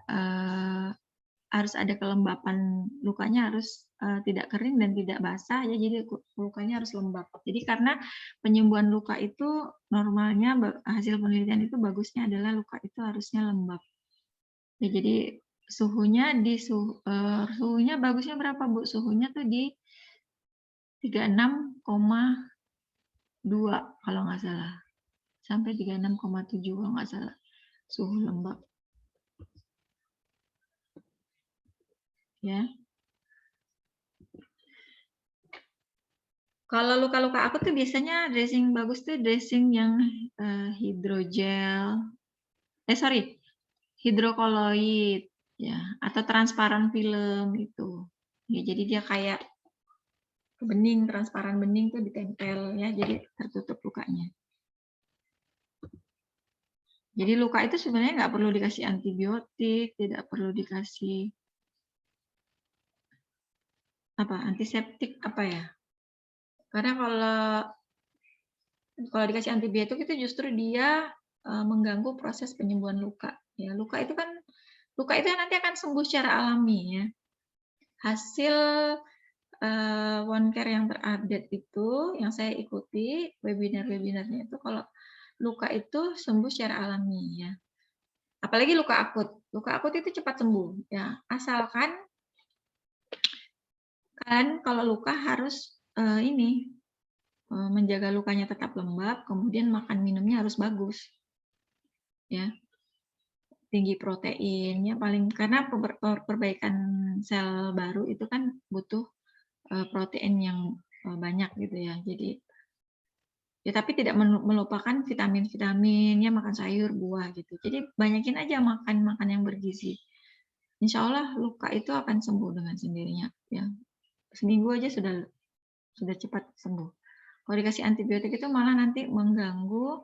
harus ada kelembapan, lukanya harus tidak kering dan tidak basah ya, jadi lukanya harus lembab. Jadi karena penyembuhan luka itu normalnya hasil penelitian itu bagusnya adalah luka itu harusnya lembab. Ya, jadi suhunya suhunya bagusnya berapa Bu? Suhunya tuh di 36,2 kalau nggak salah. Sampai 36,7 kalau nggak salah. Suhu lembab. Ya. Kalau luka-luka aku tuh biasanya dressing bagus tuh dressing yang hidrogel. Hidrokoloid ya, atau transparan film itu. Ya, jadi dia kayak bening, transparan bening tuh ditempel ya, jadi tertutup lukanya. Jadi luka itu sebenarnya nggak perlu dikasih antibiotik, tidak perlu dikasih antiseptik ya. Karena kalau dikasih antibiotik itu justru dia mengganggu proses penyembuhan luka. Ya, luka itu nanti akan sembuh secara alami ya. Hasil One Care yang terupdate itu yang saya ikuti webinar-webinarnya itu, kalau luka itu sembuh secara alami ya. Apalagi luka akut. Luka akut itu cepat sembuh ya. Asalkan kalau luka harus menjaga lukanya tetap lembab, kemudian makan minumnya harus bagus. Ya. Tinggi proteinnya paling, karena perbaikan sel baru itu kan butuh protein yang banyak gitu ya. Jadi ya, tapi tidak melupakan vitamin-vitaminnya, makan sayur, buah gitu. Jadi banyakin aja makan yang bergizi. Insya Allah luka itu akan sembuh dengan sendirinya. Ya, seminggu aja sudah cepat sembuh. Kalau dikasih antibiotik itu malah nanti mengganggu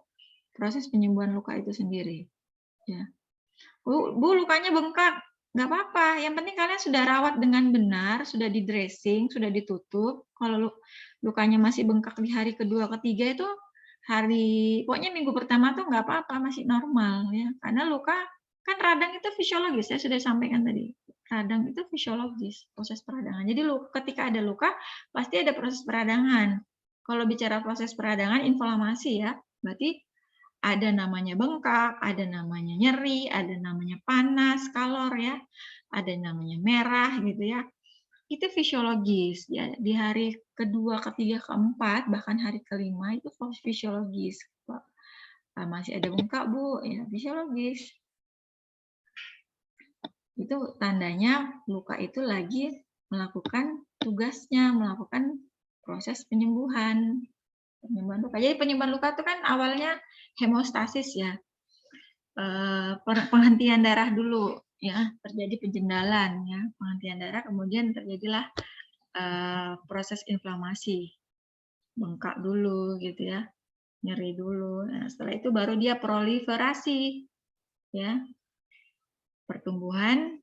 proses penyembuhan luka itu sendiri. Ya, Bu lukanya bengkak, nggak apa-apa. Yang penting kalian sudah rawat dengan benar, sudah di dressing, sudah ditutup. Kalau lukanya masih bengkak di hari kedua, ketiga itu pokoknya minggu pertama tuh nggak apa-apa, masih normal ya. Karena luka kan radang itu fisiologis, saya sudah sampaikan tadi. Radang itu fisiologis, proses peradangan. Jadi ketika ada luka pasti ada proses peradangan. Kalau bicara proses peradangan, inflamasi ya, berarti ada namanya bengkak, ada namanya nyeri, ada namanya panas, kalor ya, ada namanya merah gitu ya. Itu fisiologis ya. Di hari kedua, ketiga, keempat, bahkan hari kelima itu fisiologis. Masih ada bengkak Bu, ya fisiologis. Itu tandanya luka itu lagi melakukan tugasnya, melakukan proses penyembuhan. Penyembuhan luka. Jadi penyembuhan luka itu kan awalnya hemostasis ya, penghentian darah dulu ya, terjadi penjendalan ya, penghentian darah, kemudian terjadilah proses inflamasi, bengkak dulu gitu ya, nyeri dulu. Nah, setelah itu baru dia proliferasi ya, pertumbuhan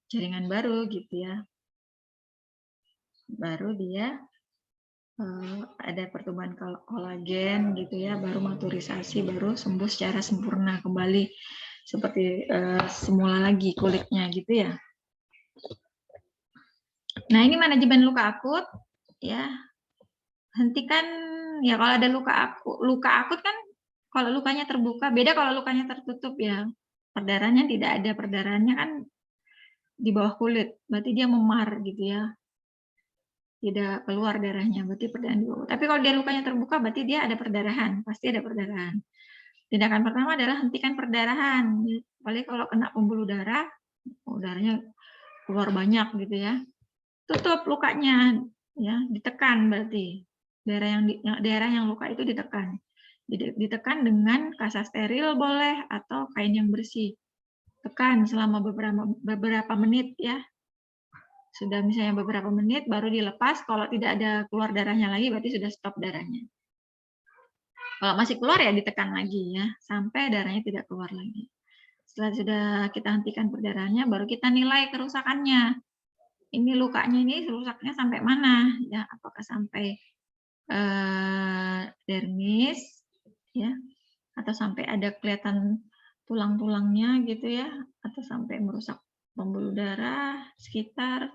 jaringan baru gitu ya, baru dia ada pertumbuhan kolagen gitu ya, baru maturisasi, baru sembuh secara sempurna kembali seperti semula lagi kulitnya gitu ya. Nah, ini manajemen luka akut ya. Hentikan ya kalau ada luka akut kan, kalau lukanya terbuka, beda kalau lukanya tertutup ya. Perdarahannya tidak ada, perdarahannya kan di bawah kulit, berarti dia memar gitu ya. Tidak keluar darahnya, berarti perdarahan di bawah. Tapi kalau dia lukanya terbuka, berarti dia ada perdarahan, pasti ada perdarahan. Tindakan pertama adalah hentikan perdarahan. Apalagi kalau kena pembuluh darah, darahnya keluar banyak gitu ya. Tutup lukanya, ya, ditekan berarti. Daerah yang luka itu ditekan. Ditekan dengan kasa steril boleh atau kain yang bersih. Tekan selama beberapa menit ya. Sudah misalnya beberapa menit baru dilepas, kalau tidak ada keluar darahnya lagi berarti sudah stop darahnya. Kalau masih keluar ya ditekan lagi ya, sampai darahnya tidak keluar lagi. Setelah sudah kita hentikan perdarahannya, baru kita nilai kerusakannya. Ini lukanya ini rusaknya sampai mana ya, apakah sampai dermis, ya, atau sampai ada kelihatan tulang-tulangnya gitu ya, atau sampai merusak pembuluh darah sekitar,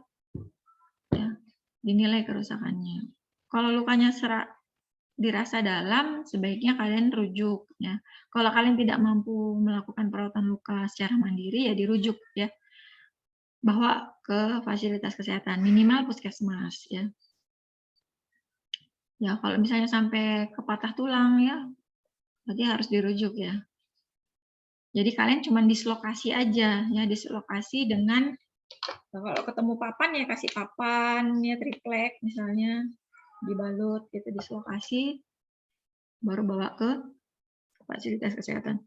ya, dinilai kerusakannya. Kalau lukanya dirasa dalam, sebaiknya kalian rujuk, ya. Kalau kalian tidak mampu melakukan perawatan luka secara mandiri, ya dirujuk, ya, bawa ke fasilitas kesehatan, minimal puskesmas, ya. Ya, kalau misalnya sampai ke patah tulang, ya, berarti harus dirujuk, ya. Jadi kalian cuma dislokasi aja, ya, dislokasi dengan kalau ketemu papan ya kasih papan, ya, triplek misalnya, dibalut gitu, dislokasi, baru bawa ke fasilitas kesehatan.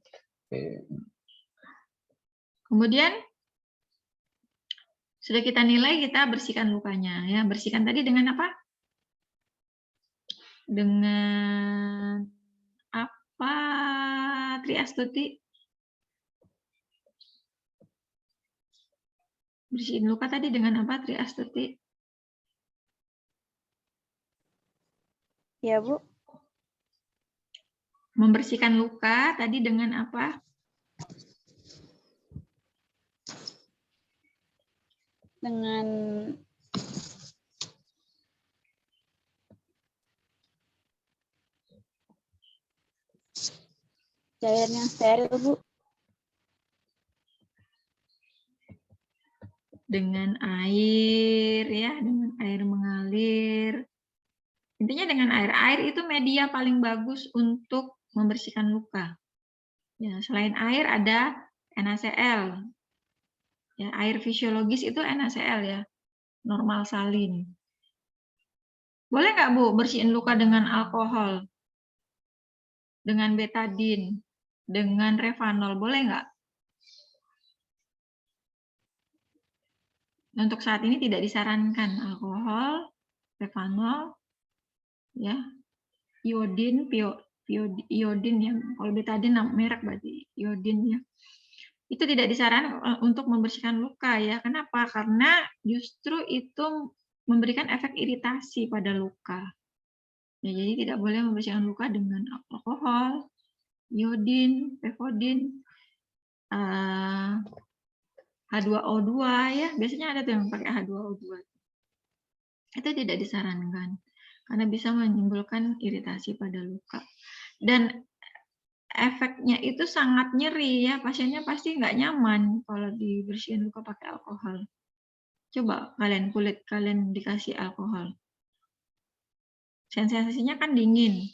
Kemudian sudah kita nilai, kita bersihkan lukanya, ya. Bersihkan tadi dengan apa? Dengan apa, Triastuti? Bersihin luka tadi dengan apa, Triastuti? Ya, Bu. Membersihkan luka tadi dengan apa? Dengan cairan yang steril, Bu. Dengan air, ya, dengan air mengalir. Intinya dengan air. Air itu media paling bagus untuk membersihkan luka. Ya, selain air ada NaCl. Ya, air fisiologis itu NaCl, ya, normal salin. Boleh nggak, Bu, bersihin luka dengan alkohol, dengan betadin, dengan revanol, boleh nggak? Untuk saat ini tidak disarankan alkohol, revanol, ya, iodin, iodin, ya, kalau betadin merek berarti iodin, ya. Itu tidak disarankan untuk membersihkan luka, ya. Kenapa? Karena justru itu memberikan efek iritasi pada luka. Ya, jadi tidak boleh membersihkan luka dengan alkohol, iodin, pefodin, H2O2, ya. Biasanya ada tuh yang pakai H2O2. Itu tidak disarankan karena bisa menimbulkan iritasi pada luka. Dan efeknya itu sangat nyeri, ya. Pasiennya pasti nggak nyaman kalau dibersihin luka pakai alkohol. Coba kulit kalian dikasih alkohol. Sensasinya kan dingin.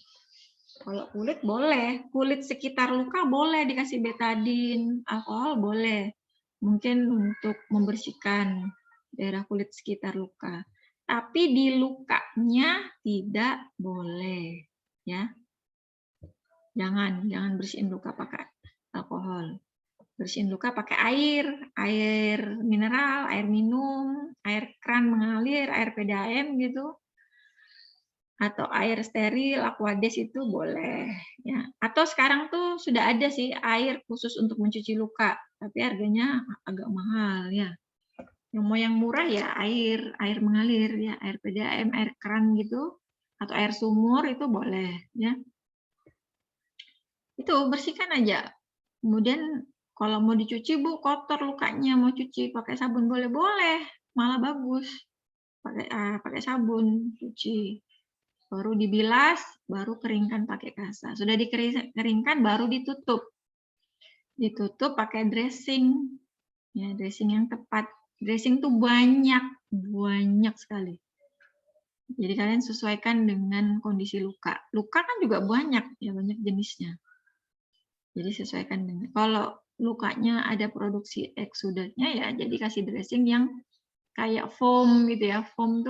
Kalau kulit boleh, kulit sekitar luka boleh dikasih betadin, alkohol boleh. Mungkin untuk membersihkan daerah kulit sekitar luka. Tapi di lukanya tidak boleh, ya. Jangan bersihin luka pakai alkohol. Bersihin luka pakai air mineral, air minum, air keran mengalir, air PDAM gitu. Atau air steril, Aquades itu boleh, ya. Atau sekarang tuh sudah ada sih air khusus untuk mencuci luka, tapi harganya agak mahal, ya. Yang murah ya air mengalir, ya, air PDAM, air keran gitu, atau air sumur itu boleh, ya. Itu bersihkan aja. Kemudian kalau mau dicuci, Bu, kotor lukanya, mau cuci pakai sabun boleh, malah bagus. Pakai sabun cuci. Baru dibilas, baru keringkan pakai kasa. Sudah dikeringkan baru ditutup. Ditutup pakai dressing. Ya, dressing yang tepat. Dressing tuh banyak sekali. Jadi kalian sesuaikan dengan kondisi luka. Luka kan juga banyak, ya, banyak jenisnya. Jadi sesuaikan dengan, kalau lukanya ada produksi eksudatnya, ya jadi kasih dressing yang kayak foam gitu, ya. Foam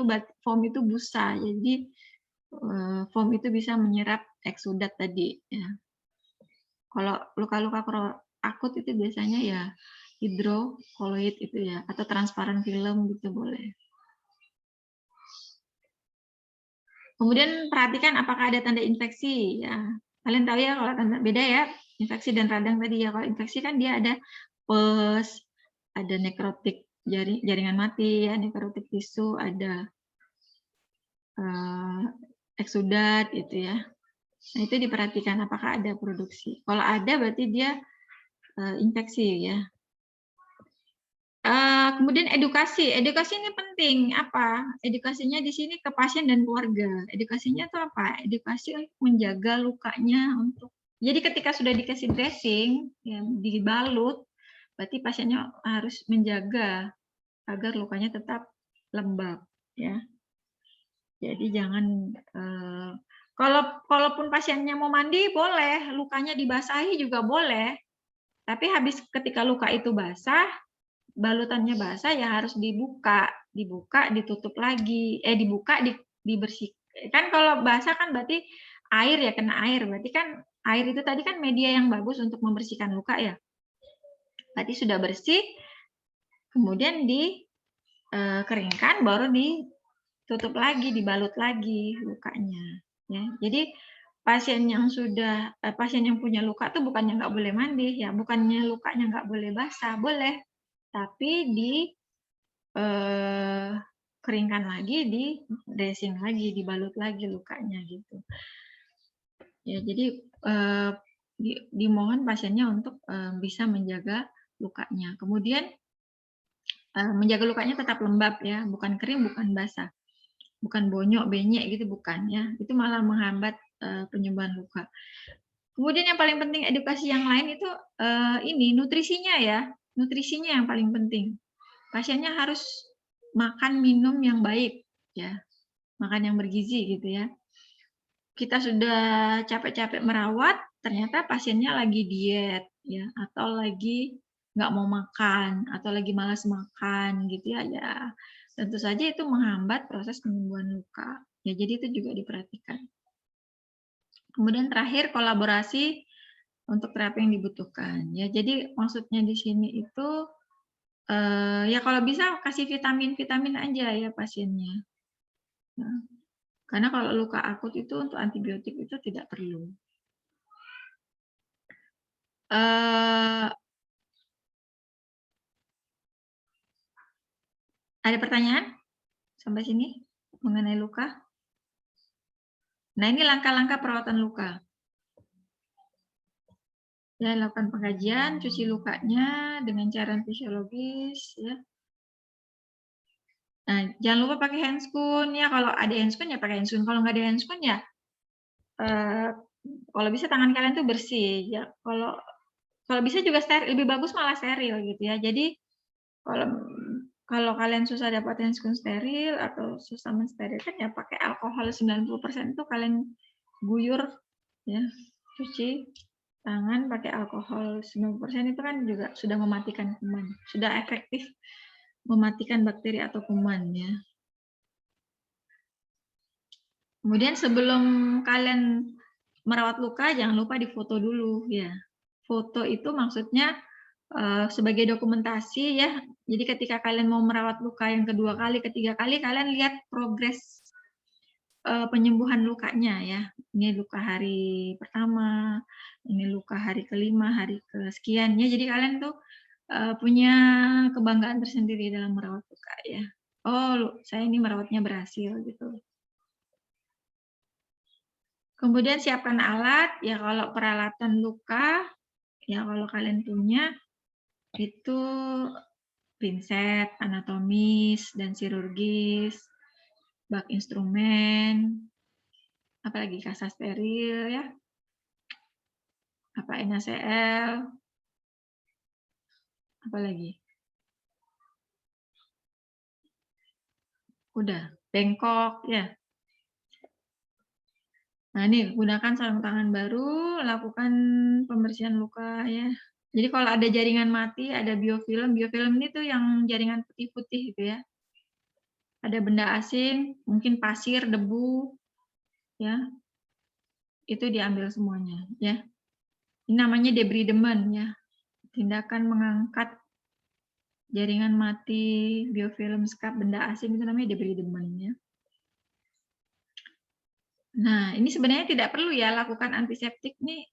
itu busa. Jadi foam itu bisa menyerap eksudat tadi, ya. Kalau luka-luka akut itu biasanya ya hidrokoloid itu, ya, atau transparan film gitu boleh. Kemudian perhatikan apakah ada tanda infeksi, ya. Kalian tahu ya kalau tanda beda, ya, infeksi dan radang tadi, ya. Kalau infeksi kan dia ada pus, ada nekrotik jaringan mati, ya, nekrotik tisu, ada eksudat gitu ya. Nah, itu diperhatikan apakah ada produksi. Kalau ada berarti dia infeksi ya. Kemudian edukasi. Edukasi ini penting. Apa? Edukasinya di sini ke pasien dan keluarga. Edukasinya itu apa? Edukasi untuk menjaga lukanya untuk. Jadi ketika sudah dikasih dressing, ya, dibalut, berarti pasiennya harus menjaga agar lukanya tetap lembab, ya. Jadi jangan kalaupun pasiennya mau mandi boleh, lukanya dibasahi juga boleh. Tapi habis ketika luka itu basah, balutannya basah ya harus dibuka, ditutup lagi, dibuka, dibersihkan. Kan kalau basah kan berarti air ya, kena air. Berarti kan air itu tadi kan media yang bagus untuk membersihkan luka ya. Berarti sudah bersih, kemudian dikeringkan, baru ditutup lagi, dibalut lagi lukanya. Ya, jadi pasien yang punya luka tuh bukannya nggak boleh mandi ya, bukannya lukanya nggak boleh basah, boleh. Tapi keringkan lagi, di dressing lagi, dibalut lagi lukanya gitu. Ya, jadi dimohon pasiennya untuk bisa menjaga lukanya. Kemudian menjaga lukanya tetap lembab ya, bukan kering, bukan basah, bukan bonyok, benyek gitu, bukan ya. Itu malah menghambat penyembuhan luka. Kemudian yang paling penting edukasi yang lain itu ini nutrisinya ya, nutrisinya yang paling penting. Pasiennya harus makan minum yang baik ya, makan yang bergizi gitu ya. Kita sudah capek-capek merawat, ternyata pasiennya lagi diet ya, atau lagi nggak mau makan, atau lagi malas makan gitu ya, ya tentu saja itu menghambat proses penyembuhan luka. Ya, jadi itu juga diperhatikan. Kemudian terakhir kolaborasi untuk terapi yang dibutuhkan. Ya, jadi maksudnya di sini itu ya kalau bisa kasih vitamin-vitamin aja ya pasiennya. Nah, karena kalau luka akut itu untuk antibiotik itu tidak perlu. Ada pertanyaan sampai sini mengenai luka? Nah, ini langkah-langkah perawatan luka. Ya, lakukan pengkajian, cuci lukanya dengan cairan fisiologis ya. Nah, jangan lupa pakai handscoon ya. Kalau ada handscoon ya pakai handscoon. Kalau nggak ada handscoon ya kalau bisa tangan kalian tuh bersih ya. Kalau bisa juga steril, lebih bagus malah steril gitu ya. Jadi kalau kalian susah dapat handscoon steril atau susah mensterilkan ya pakai alkohol 90% itu kalian guyur ya, cuci tangan pakai alkohol 90% itu kan juga sudah mematikan kuman, sudah efektif mematikan bakteri atau kuman ya. Kemudian sebelum kalian merawat luka jangan lupa difoto dulu ya. Foto itu maksudnya sebagai dokumentasi ya. Jadi ketika kalian mau merawat luka yang kedua kali, ketiga kali, kalian lihat progres penyembuhan lukanya ya. Ini luka hari pertama, ini luka hari kelima, hari kesekian ya. Jadi kalian tuh punya kebanggaan tersendiri dalam merawat luka ya. Oh, saya ini merawatnya berhasil gitu. Kemudian siapkan alat ya, kalau peralatan luka ya kalau kalian punya itu pinset, anatomis dan chirurgis, bak instrumen, apalagi kasa steril ya, apa NaCl, apalagi, udah, bengkok ya. Nah ini gunakan sarung tangan baru, lakukan pembersihan luka ya. Jadi kalau ada jaringan mati, ada biofilm ini tuh yang jaringan putih-putih gitu ya. Ada benda asing, mungkin pasir, debu, ya, itu diambil semuanya ya. Ini namanya debridement ya, tindakan mengangkat jaringan mati, biofilm, scab, benda asing itu namanya debridement ya. Nah ini sebenarnya tidak perlu ya lakukan antiseptik nih,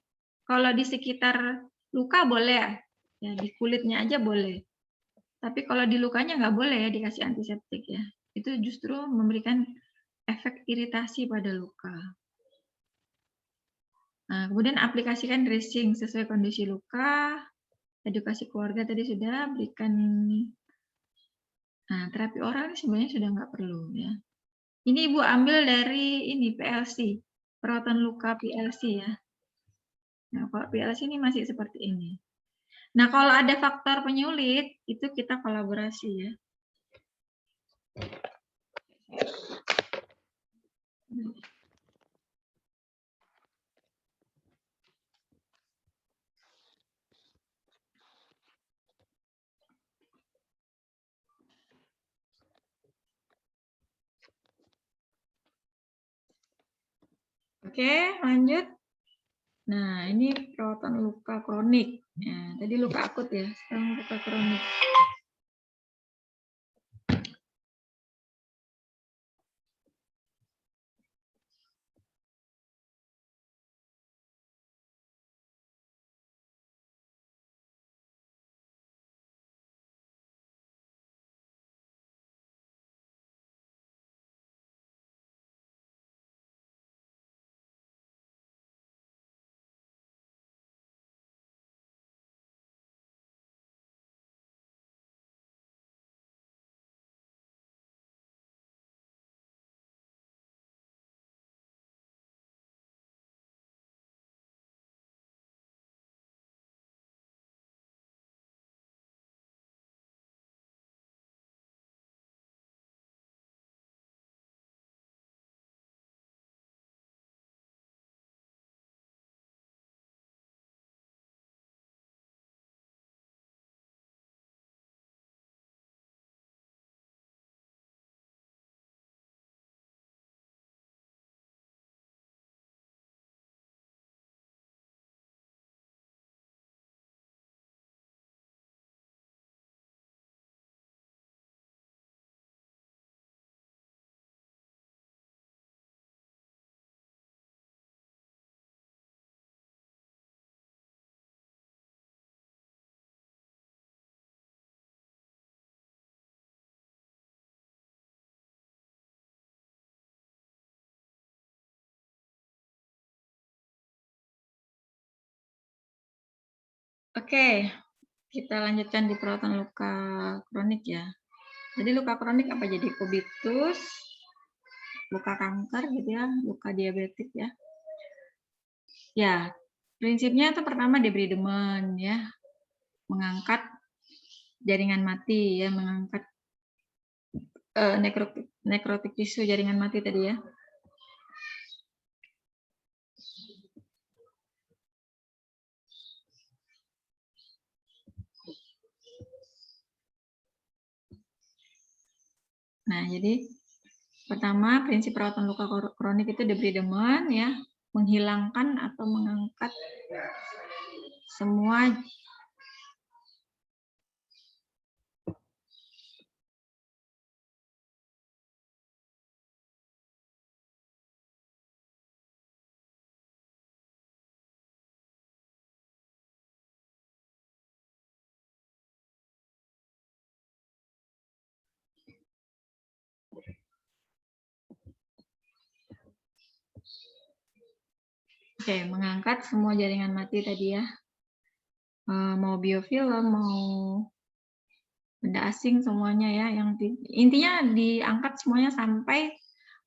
kalau di sekitar luka boleh ya, di kulitnya aja boleh. Tapi kalau di lukanya nggak boleh ya dikasih antiseptik ya, itu justru memberikan efek iritasi pada luka. Nah, kemudian aplikasikan dressing sesuai kondisi luka, edukasi keluarga tadi sudah, berikan. Nah, terapi oral ini sebenarnya sudah nggak perlu ya. Ini Ibu ambil dari ini PLC, perawatan luka PLC ya. Nah, kalau PLC ini masih seperti ini. Nah, kalau ada faktor penyulit, itu kita kolaborasi ya. Oke, lanjut. Nah, ini perawatan luka kronik. Nah, tadi luka akut ya, sekarang luka kronik. Oke, kita lanjutkan di perawatan luka kronik ya. Jadi luka kronik apa jadi kubitus, luka kanker gitu ya, luka diabetik ya. Ya, prinsipnya itu pertama debridement ya, mengangkat jaringan mati ya, mengangkat nekrotik tisu jaringan mati tadi ya. Nah, jadi pertama prinsip perawatan luka kronik itu debridement ya, menghilangkan atau mengangkat semua mengangkat semua jaringan mati tadi ya. Mau biofilm, mau benda asing semuanya ya, yang intinya diangkat semuanya sampai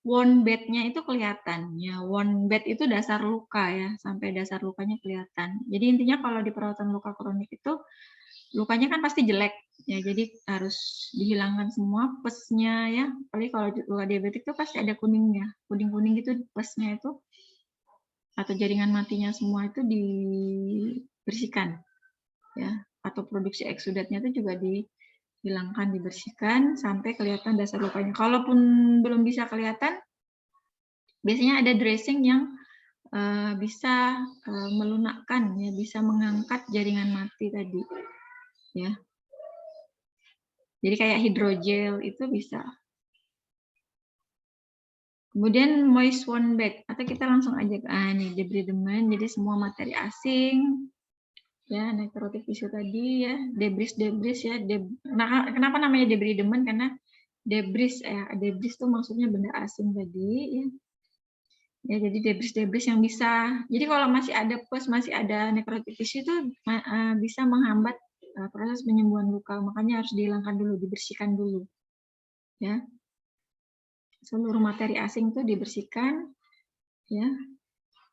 wound bed-nya itu kelihatan ya. Wound bed itu dasar luka ya, sampai dasar lukanya kelihatan. Jadi intinya kalau di perawatan luka kronik itu lukanya kan pasti jelek ya, jadi harus dihilangkan semua pesnya ya. Apalagi kalau luka diabetik itu pasti ada kuningnya, kuning-kuning gitu pesnya itu, atau jaringan matinya semua itu dibersihkan ya, atau produksi eksudatnya itu juga dihilangkan, dibersihkan sampai kelihatan dasar lukanya. Kalaupun belum bisa kelihatan, biasanya ada dressing yang bisa melunakkan ya, bisa mengangkat jaringan mati tadi ya. Jadi kayak hidrogel itu bisa. Kemudian moist wound bag, atau kita langsung aja ke nih debridement, jadi semua materi asing ya, nekrotik tisu tadi ya, debris ya. Nah, kenapa namanya debridement? Karena debris ya. Debris itu maksudnya benda asing tadi ya. Ya, jadi debris-debris yang bisa. Jadi kalau masih ada pus, masih ada nekrotik tisu itu bisa menghambat proses penyembuhan luka. Makanya harus dihilangkan dulu, dibersihkan dulu. Ya. Seluruh materi asing itu dibersihkan ya.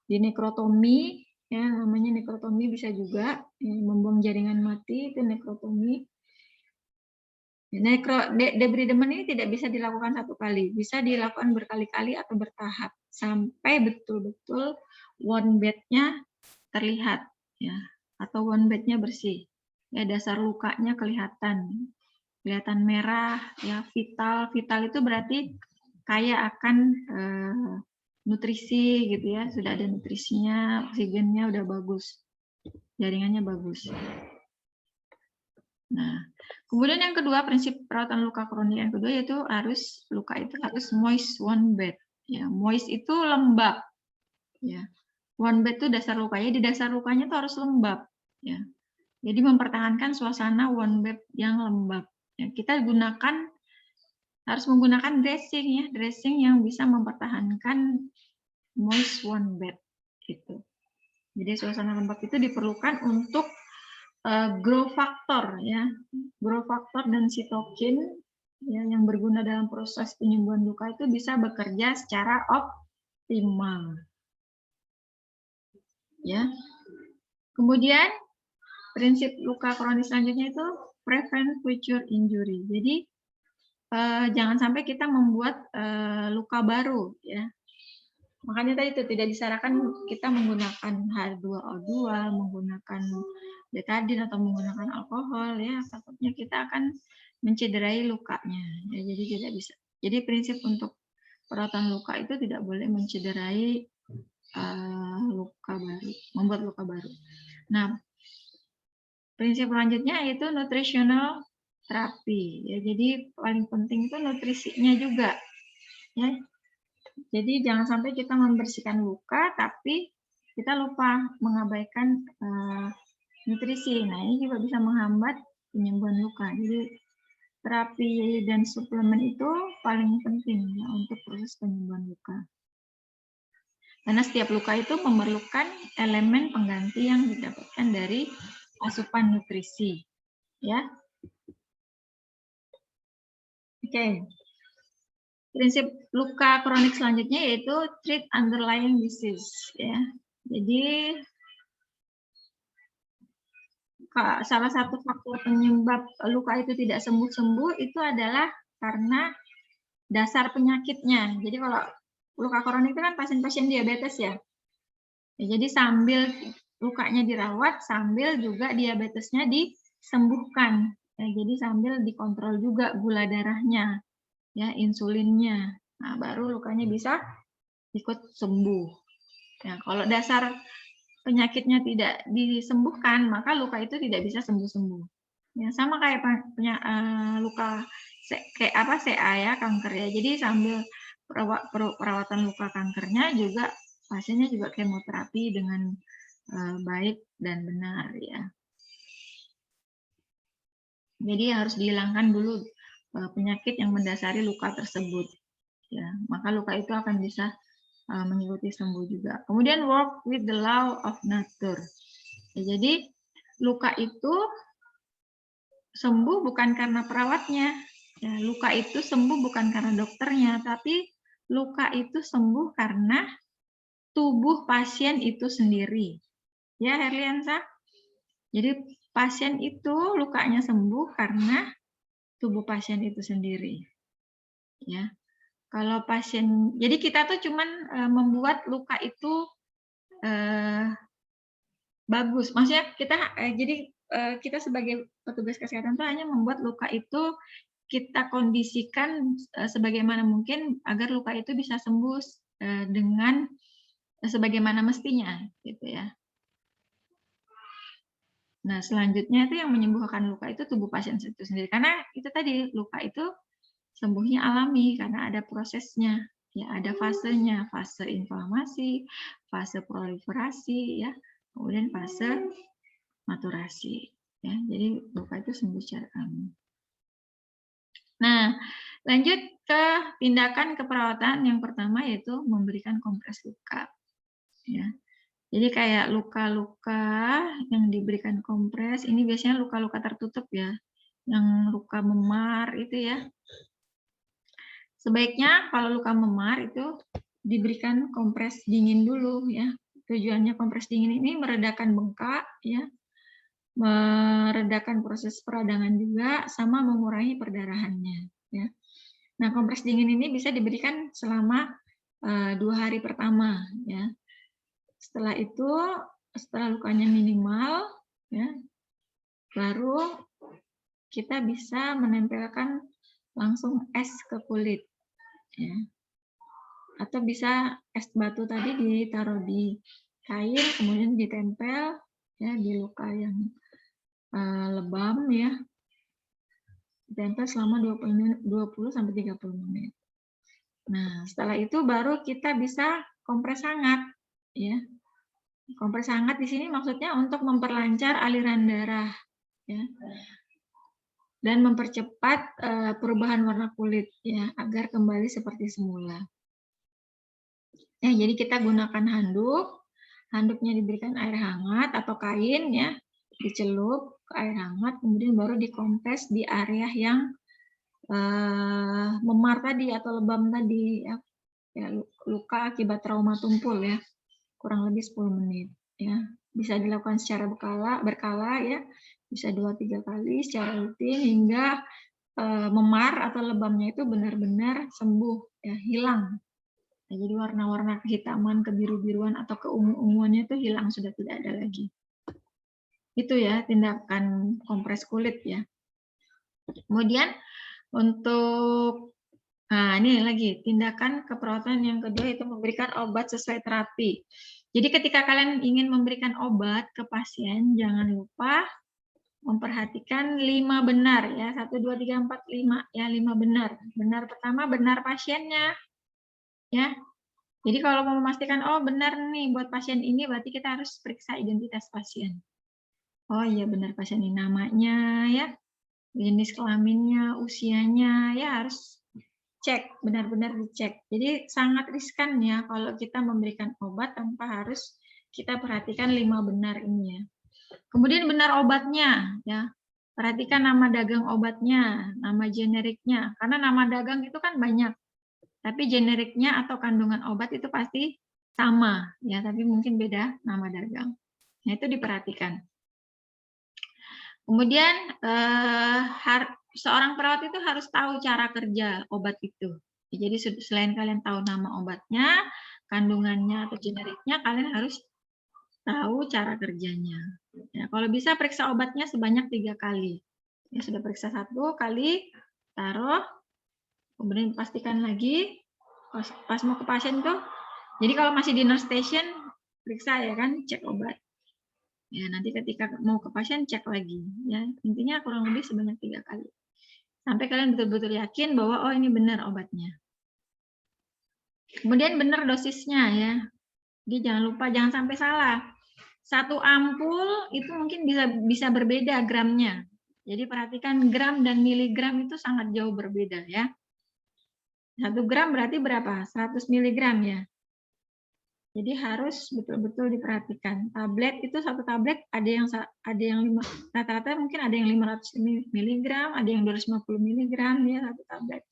Di nekrotomi ya, namanya nekrotomi bisa juga ya, membuang jaringan mati itu nekrotomi. Debridement ini tidak bisa dilakukan satu kali, bisa dilakukan berkali-kali atau bertahap sampai betul-betul wound bed-nya terlihat ya, atau wound bed-nya bersih. Ya, dasar lukanya kelihatan merah ya, vital. Vital itu berarti kaya akan nutrisi gitu ya, sudah ada nutrisinya, oksigennya udah bagus, jaringannya bagus. Nah, kemudian yang kedua, prinsip perawatan luka kronik yang kedua yaitu luka itu harus moist wound bed. Ya, moist itu lembab. Ya, wound bed itu dasar lukanya, di dasar lukanya itu harus lembab. Ya, jadi mempertahankan suasana wound bed yang lembab. Ya, kita harus menggunakan dressing ya, dressing yang bisa mempertahankan moist wound bed. Gitu. Jadi suasana lembab itu diperlukan untuk growth factor ya, growth factor dan sitokin ya, yang berguna dalam proses penyembuhan luka itu bisa bekerja secara optimal ya. Kemudian prinsip luka kronis selanjutnya itu prevent future injury. Jadi jangan sampai kita membuat luka baru ya. Makanya tadi itu tidak disarankan kita menggunakan H2O2, menggunakan betadin atau menggunakan alkohol ya, takutnya kita akan mencederai lukanya. Ya, jadi tidak bisa. Jadi prinsip untuk perawatan luka itu tidak boleh mencederai luka baru, membuat luka baru. Nah, prinsip selanjutnya yaitu nutritional terapi. Ya, jadi paling penting itu nutrisinya juga. Ya. Jadi jangan sampai kita membersihkan luka, tapi kita lupa mengabaikan nutrisi. Nah, ini juga bisa menghambat penyembuhan luka. Jadi terapi dan suplemen itu paling penting ya, untuk proses penyembuhan luka. Karena setiap luka itu memerlukan elemen pengganti yang didapatkan dari asupan nutrisi. Ya. Oke. Prinsip luka kronik selanjutnya yaitu treat underlying disease ya. Jadi salah satu faktor penyebab luka itu tidak sembuh-sembuh itu adalah karena dasar penyakitnya. Jadi kalau luka kronik itu kan pasien-pasien diabetes ya. Jadi sambil lukanya dirawat, sambil juga diabetesnya disembuhkan. Ya, jadi sambil dikontrol juga gula darahnya. Ya, insulinnya. Nah, baru lukanya bisa ikut sembuh. Ya, kalau dasar penyakitnya tidak disembuhkan, maka luka itu tidak bisa sembuh-sembuh. Ya, sama kayak luka CA ya, kanker ya. Jadi sambil perawatan luka kankernya juga pasiennya juga kemoterapi dengan baik dan benar ya. Jadi harus dihilangkan dulu penyakit yang mendasari luka tersebut. Ya, maka luka itu akan bisa mengikuti sembuh juga. Kemudian work with the law of nature. Ya, jadi luka itu sembuh bukan karena perawatnya. Ya, luka itu sembuh bukan karena dokternya, tapi luka itu sembuh karena tubuh pasien itu sendiri. Ya, Herliansa. Jadi pasien itu lukanya sembuh karena tubuh pasien itu sendiri. Ya. Kalau pasien, jadi kita tuh cuman membuat luka itu bagus. Maksudnya kita kita sebagai petugas kesehatan tuh hanya membuat luka itu kita kondisikan sebagaimana mungkin agar luka itu bisa sembuh dengan sebagaimana mestinya, gitu ya. Nah, selanjutnya itu yang menyembuhkan luka itu tubuh pasien itu sendiri. Karena itu tadi, luka itu sembuhnya alami karena ada prosesnya. Ya, ada fasenya, fase inflamasi, fase proliferasi, ya, kemudian fase maturasi. Ya, jadi luka itu sembuh secara alami. Nah, Lanjut ke tindakan keperawatan yang pertama yaitu memberikan kompres luka. Ya. Jadi kayak luka-luka yang diberikan kompres, ini biasanya luka-luka tertutup ya, yang luka memar itu ya. Sebaiknya kalau luka memar itu diberikan kompres dingin dulu ya. Tujuannya kompres dingin ini meredakan bengkak ya, meredakan proses peradangan juga, sama mengurangi perdarahannya ya. Nah, kompres dingin ini bisa diberikan selama 2 hari pertama ya. Setelah itu, setelah lukanya minimal ya, baru kita bisa menempelkan langsung es ke kulit ya. Atau bisa es batu tadi ditaruh di kain kemudian ditempel ya di luka yang lebam ya. Ditempel selama 20 sampai 30 menit. Nah, setelah itu baru kita bisa kompres hangat ya. Kompres hangat di sini maksudnya untuk memperlancar aliran darah ya. Dan mempercepat perubahan warna kulit ya agar kembali seperti semula. Ya, jadi kita gunakan handuk. Handuknya diberikan air hangat atau kain ya, dicelup ke air hangat kemudian baru dikompres di area yang memar tadi atau lebam tadi ya. Ya, luka akibat trauma tumpul ya, kurang lebih 10 menit ya. Bisa dilakukan secara berkala ya, bisa 2-3 kali secara rutin hingga memar atau lebamnya itu benar-benar sembuh ya, hilang. Nah, jadi warna-warna kehitaman, kebiru-biruan atau keungu-unguannya itu hilang, sudah tidak ada lagi. Itu ya tindakan kompres kulit ya. Kemudian untuk nah, ini lagi tindakan keperawatan yang kedua itu memberikan obat sesuai terapi. Jadi ketika kalian ingin memberikan obat ke pasien, jangan lupa memperhatikan 5 benar ya. 1, 2, 3, 4, 5 ya, 5 benar. Benar pertama benar pasiennya. Ya. Jadi kalau mau memastikan oh benar nih buat pasien ini berarti kita harus periksa identitas pasien. Oh iya benar pasien ini, namanya ya, jenis kelaminnya, usianya ya harus cek, benar-benar dicek. Jadi sangat riskan ya kalau kita memberikan obat tanpa harus kita perhatikan 5 benar ini ya. Kemudian benar obatnya ya. Perhatikan nama dagang obatnya, nama generiknya. Karena nama dagang itu kan banyak. Tapi generiknya atau kandungan obat itu pasti sama ya, tapi mungkin beda nama dagang. Nah, itu diperhatikan. Kemudian seorang perawat itu harus tahu cara kerja obat itu. Jadi selain kalian tahu nama obatnya, kandungannya atau generiknya, kalian harus tahu cara kerjanya. Ya, kalau bisa periksa obatnya sebanyak 3 kali. Ya, sudah periksa 1 kali, taruh, kemudian pastikan lagi pas mau ke pasien tuh. Jadi kalau masih di nurse station, periksa ya kan, cek obat. Ya, nanti ketika mau ke pasien cek lagi ya. Intinya kurang lebih sebanyak 3 kali. Sampai kalian betul-betul yakin bahwa oh ini benar obatnya. Kemudian benar dosisnya ya. Jadi jangan lupa, jangan sampai salah. 1 ampul itu mungkin bisa berbeda gramnya. Jadi perhatikan gram dan miligram itu sangat jauh berbeda ya. 1 gram berarti berapa? 100 miligram ya. Jadi harus betul-betul diperhatikan. Tablet itu 1 tablet ada yang rata-rata mungkin ada yang 500 mg, ada yang 250 mg ya 1 tablet.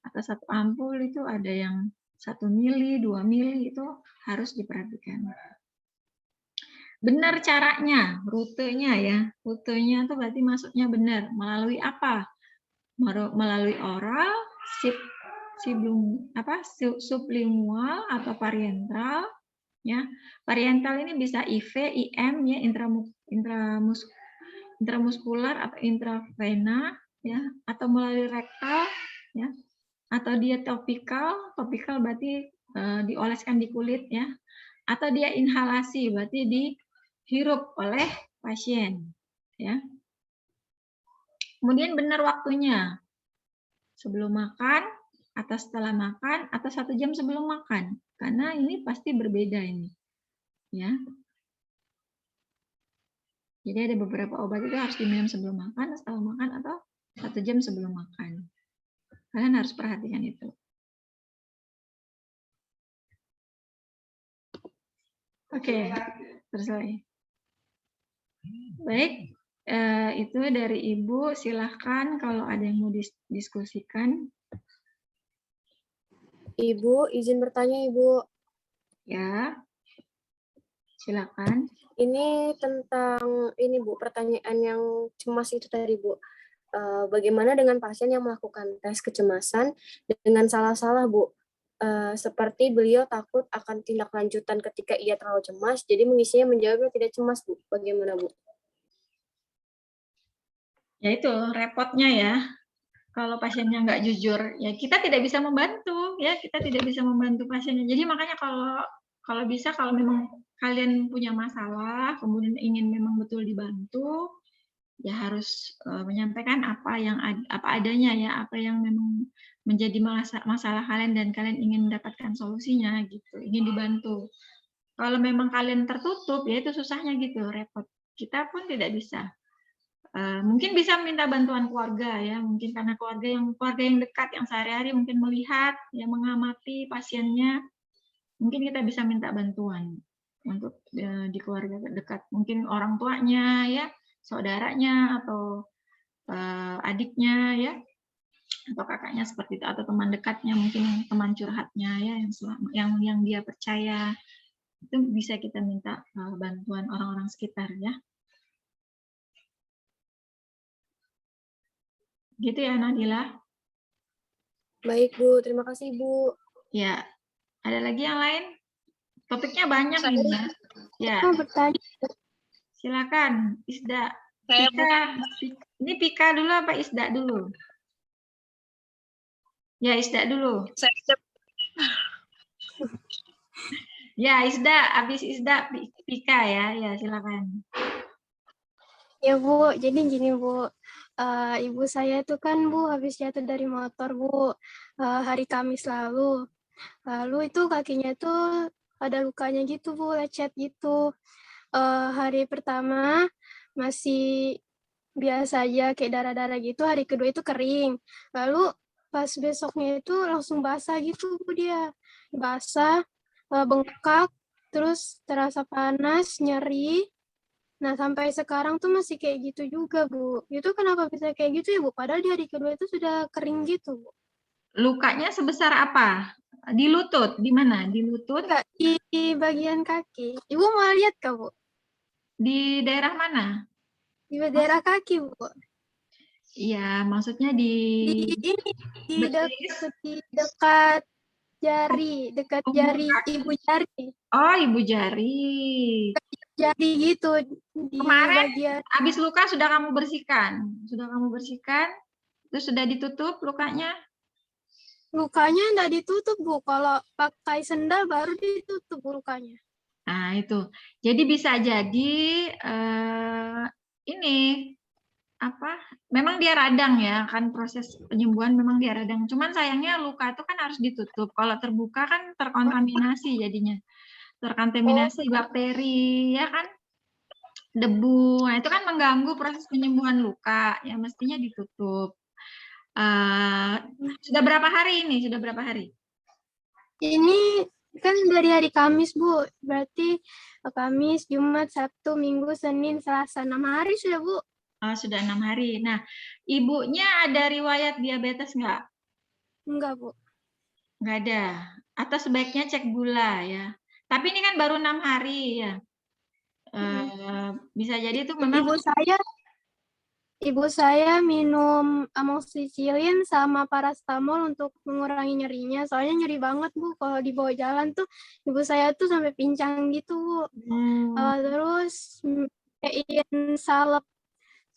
Atau 1 ampul itu ada yang 1 mili, 2 mili itu harus diperhatikan. Benar caranya, rutenya ya. Rutenya itu berarti masuknya benar. Melalui apa? Melalui oral, sublingual atau parenteral ya. Parenteral ini bisa IV, IM ya, intramuskular atau intravena ya, atau melalui rektal ya. Atau dia topikal berarti dioleskan di kulit ya. Atau dia inhalasi berarti dihirup oleh pasien ya. Kemudian benar waktunya. Sebelum makan, atau setelah makan, atau 1 jam sebelum makan. Karena ini pasti berbeda ini. Ya. Jadi ada beberapa obat itu harus diminum sebelum makan, setelah makan, atau 1 jam sebelum makan. Kalian harus perhatikan itu. Oke, selesai. Baik, itu dari Ibu. Silahkan kalau ada yang mau diskusikan. Ibu, izin bertanya, Ibu. Ya, silakan. Ini tentang ini, Bu, pertanyaan yang cemas itu tadi, Bu. Bagaimana dengan pasien yang melakukan tes kecemasan dengan salah-salah, Bu? Seperti beliau takut akan tindak lanjutan ketika ia terlalu cemas, jadi mengisinya menjawabnya tidak cemas, Bu. Bagaimana, Bu? Ya itu repotnya ya. Kalau pasiennya nggak jujur, ya kita tidak bisa membantu, ya kita tidak bisa membantu pasiennya. Jadi makanya kalau bisa, kalau memang kalian punya masalah, kemudian ingin memang betul dibantu, ya harus menyampaikan apa adanya ya, apa yang memang menjadi masalah kalian dan kalian ingin mendapatkan solusinya gitu, ingin dibantu. Kalau memang kalian tertutup, ya itu susahnya gitu, repot. Kita pun tidak bisa. Mungkin bisa minta bantuan keluarga ya, mungkin karena keluarga yang dekat, yang sehari-hari mungkin melihat, yang mengamati pasiennya, mungkin kita bisa minta bantuan untuk di keluarga dekat, mungkin orang tuanya ya, saudaranya atau adiknya ya, atau kakaknya seperti itu, atau teman dekatnya, mungkin teman curhatnya ya, yang dia percaya, itu bisa kita minta bantuan orang-orang sekitar ya. Gitu ya Nadila. Baik, Bu. Terima kasih, Bu. Ya, ada lagi yang lain? Topiknya banyak Saya- ini ya. Ya, Mau bertanya. silakan Isda. Saya, Bu. Ini Pika dulu apa Isda dulu? Ya, Isda dulu. Saya Ya, Isda, habis Isda Pika ya. Ya, silakan. Ya Bu, jadi gini Bu, ibu saya tuh kan Bu habis jatuh dari motor Bu, hari Kamis lalu. Lalu itu kakinya tuh ada lukanya gitu Bu, lecet gitu. Hari pertama masih biasa aja kayak darah-darah gitu, hari kedua itu kering. Lalu pas besoknya itu langsung basah gitu Bu dia. Basah, bengkak, terus terasa panas, nyeri. Nah, sampai sekarang tuh masih kayak gitu juga, Bu. Itu kenapa bisa kayak gitu ya, Bu? Padahal di hari kedua itu sudah kering gitu, Bu. Lukanya sebesar apa? Di lutut, di mana? Di lutut? Enggak, di bagian kaki. Ibu mau lihat, Kak, Bu? Di daerah mana? Di daerah kaki, Bu. Iya, maksudnya di Di betis. dekat jari, dekat jari ibu jari. Oh, ibu jari. Jari gitu di Kemarin bagian. habis luka sudah kamu bersihkan? Sudah kamu bersihkan? Terus sudah ditutup lukanya? Lukanya enggak ditutup, Bu. Kalau pakai sendal baru ditutup Bu, lukanya. Nah, itu. Jadi bisa jadi ini apa? Memang dia radang ya, kan proses penyembuhan memang dia radang. Cuman sayangnya luka itu kan harus ditutup. Kalau terbuka kan terkontaminasi jadinya. Terkontaminasi bakteri ya kan? Debu. Nah, itu kan mengganggu proses penyembuhan luka. Ya mestinya ditutup. Sudah berapa hari ini? Sudah berapa hari? Ini kan dari hari Kamis, Bu. Berarti Kamis, Jumat, Sabtu, Minggu, Senin, Selasa. 6 hari sudah, Bu. Sudah 6 hari. Nah, ibunya ada riwayat diabetes nggak? Enggak, Bu. Nggak ada. Atau sebaiknya cek gula ya. Tapi ini kan baru 6 hari ya. Bisa jadi itu memang Ibu saya minum amoxicillin sama paracetamol untuk mengurangi nyerinya. Soalnya nyeri banget, Bu. Kalau dibawa jalan tuh, ibu saya tuh sampai pincang gitu, Bu. Terus kayak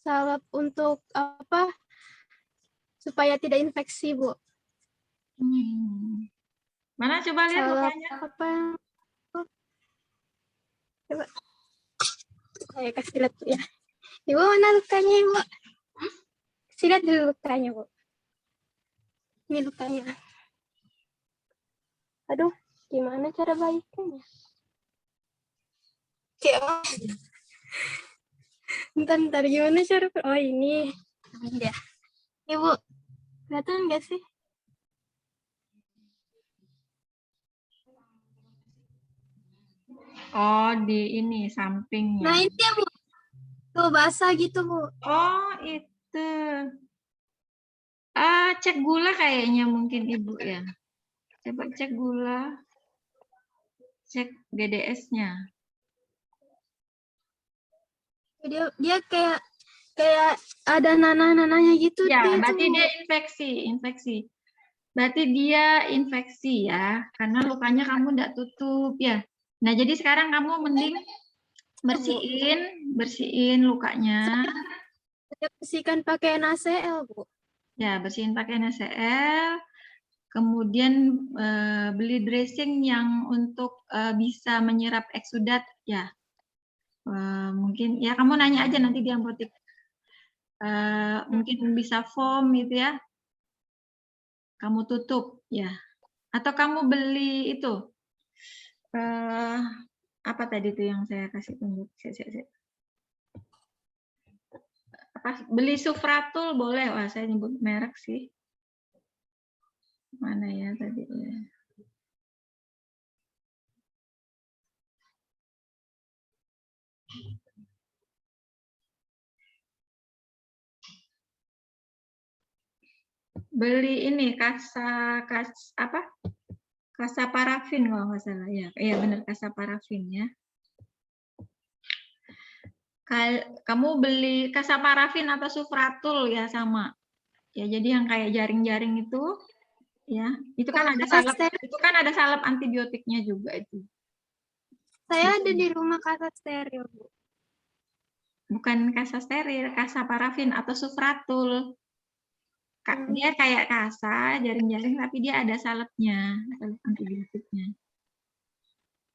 salep untuk apa? Supaya tidak infeksi, Bu. Mana coba lihat Salep lukanya? apa? Coba. Saya kasih lihat ya. Ibu mana lukanya, Ibu? Kasih lihat dulu lukanya, Bu. Ini lukanya. Aduh, gimana cara baikannya? Bentar, gimana cara? Oh, ini. Ini dia. Ibu, kelihatan nggak sih? Oh, di ini sampingnya. Nah ini ya Bu, tuh basah gitu Bu. Oh, itu. Cek gula kayaknya mungkin Ibu ya. Coba cek gula, cek GDS-nya. Dia kayak ada nanah-nanahnya gitu Ya, dia berarti tuh. dia infeksi. Berarti dia infeksi ya, karena lukanya kamu enggak tutup ya. Nah, jadi sekarang kamu mending bersihin lukanya. Saya bersihkan pakai NaCl Bu. Ya, bersihin pakai NaCl. Kemudian beli dressing yang untuk bisa menyerap eksudat ya. Mungkin ya kamu nanya aja nanti di apotek. Mungkin bisa foam gitu ya. Kamu tutup ya. Atau kamu beli itu apa tadi tuh yang saya kasih tunjuk. Beli Sufratul boleh. Wah, saya nyebut merek sih. Mana ya tadi ya. Beli ini kasa parafin kalau nggak salah ya. Iya benar kasa parafin ya. Kamu beli kasa parafin atau Sufratul ya sama. Ya jadi yang kayak jaring-jaring itu ya. Itu kan ada salep antibiotiknya juga itu. Saya ada di rumah kasa steril Bu. Bukan kasa steril, kasa parafin atau Sufratul. Dia kayak kasa, jaring-jaring tapi dia ada salepnya, salep antibiotiknya.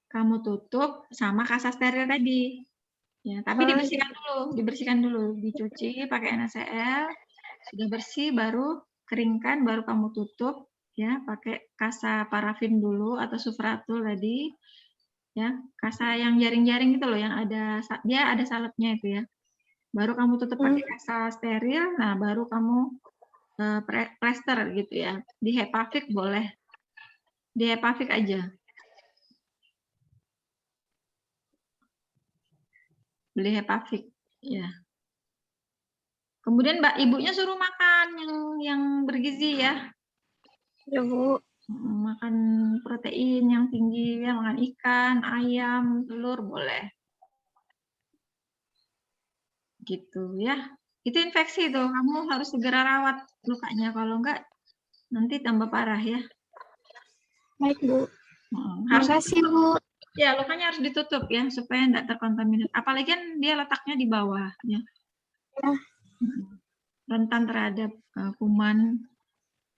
Kamu tutup sama kasa steril tadi. Ya, tapi dibersihkan dulu, dicuci pakai NaCl, sudah bersih baru keringkan, baru kamu tutup ya pakai kasa parafin dulu atau Sufratul tadi. Ya, kasa yang jaring-jaring itu loh yang dia ada salepnya itu ya. Baru kamu tutup pakai kasa steril, nah baru kamu plester gitu ya. Di Hepavik boleh. Di Hepavik aja. Beli Hepavik ya. Kemudian Mbak ibunya suruh makan yang bergizi ya. Ya Bu. Makan protein yang tinggi ya, makan ikan, ayam, telur boleh. Gitu ya. Itu infeksi tuh, kamu harus segera rawat lukanya kalau enggak nanti tambah parah ya. Baik Bu. Terima Harus kasih Bu. ya, lukanya harus ditutup ya supaya enggak terkontaminasi. Apalagi kan dia letaknya di bawah ya. Rentan terhadap kuman,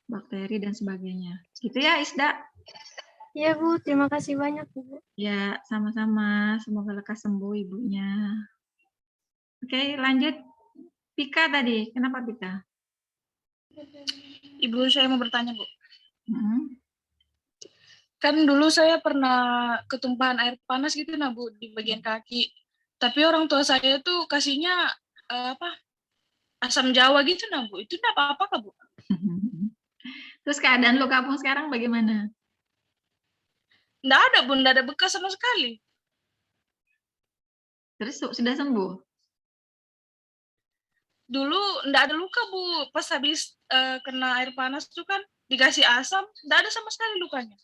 bakteri dan sebagainya. Gitu ya, Isda. Iya Bu, terima kasih banyak Bu. Ya, sama-sama. Semoga lekas sembuh ibunya. Oke, lanjut. Pika tadi. Kenapa Pika? Ibu, saya mau bertanya, Bu. Hmm. Kan dulu saya pernah ketumpahan air panas gitu, nah Bu, di bagian kaki. Tapi orang tua saya tuh kasihnya asam Jawa gitu, nah Bu. Itu enggak apa-apa kah, Bu? Terus keadaan lo kampung sekarang bagaimana? Enggak ada, Bu. Enggak ada bekas sama sekali. Terus sudah sembuh? Dulu enggak ada luka, Bu. Pas habis kena air panas tuh kan dikasih asam, enggak ada sama sekali lukanya.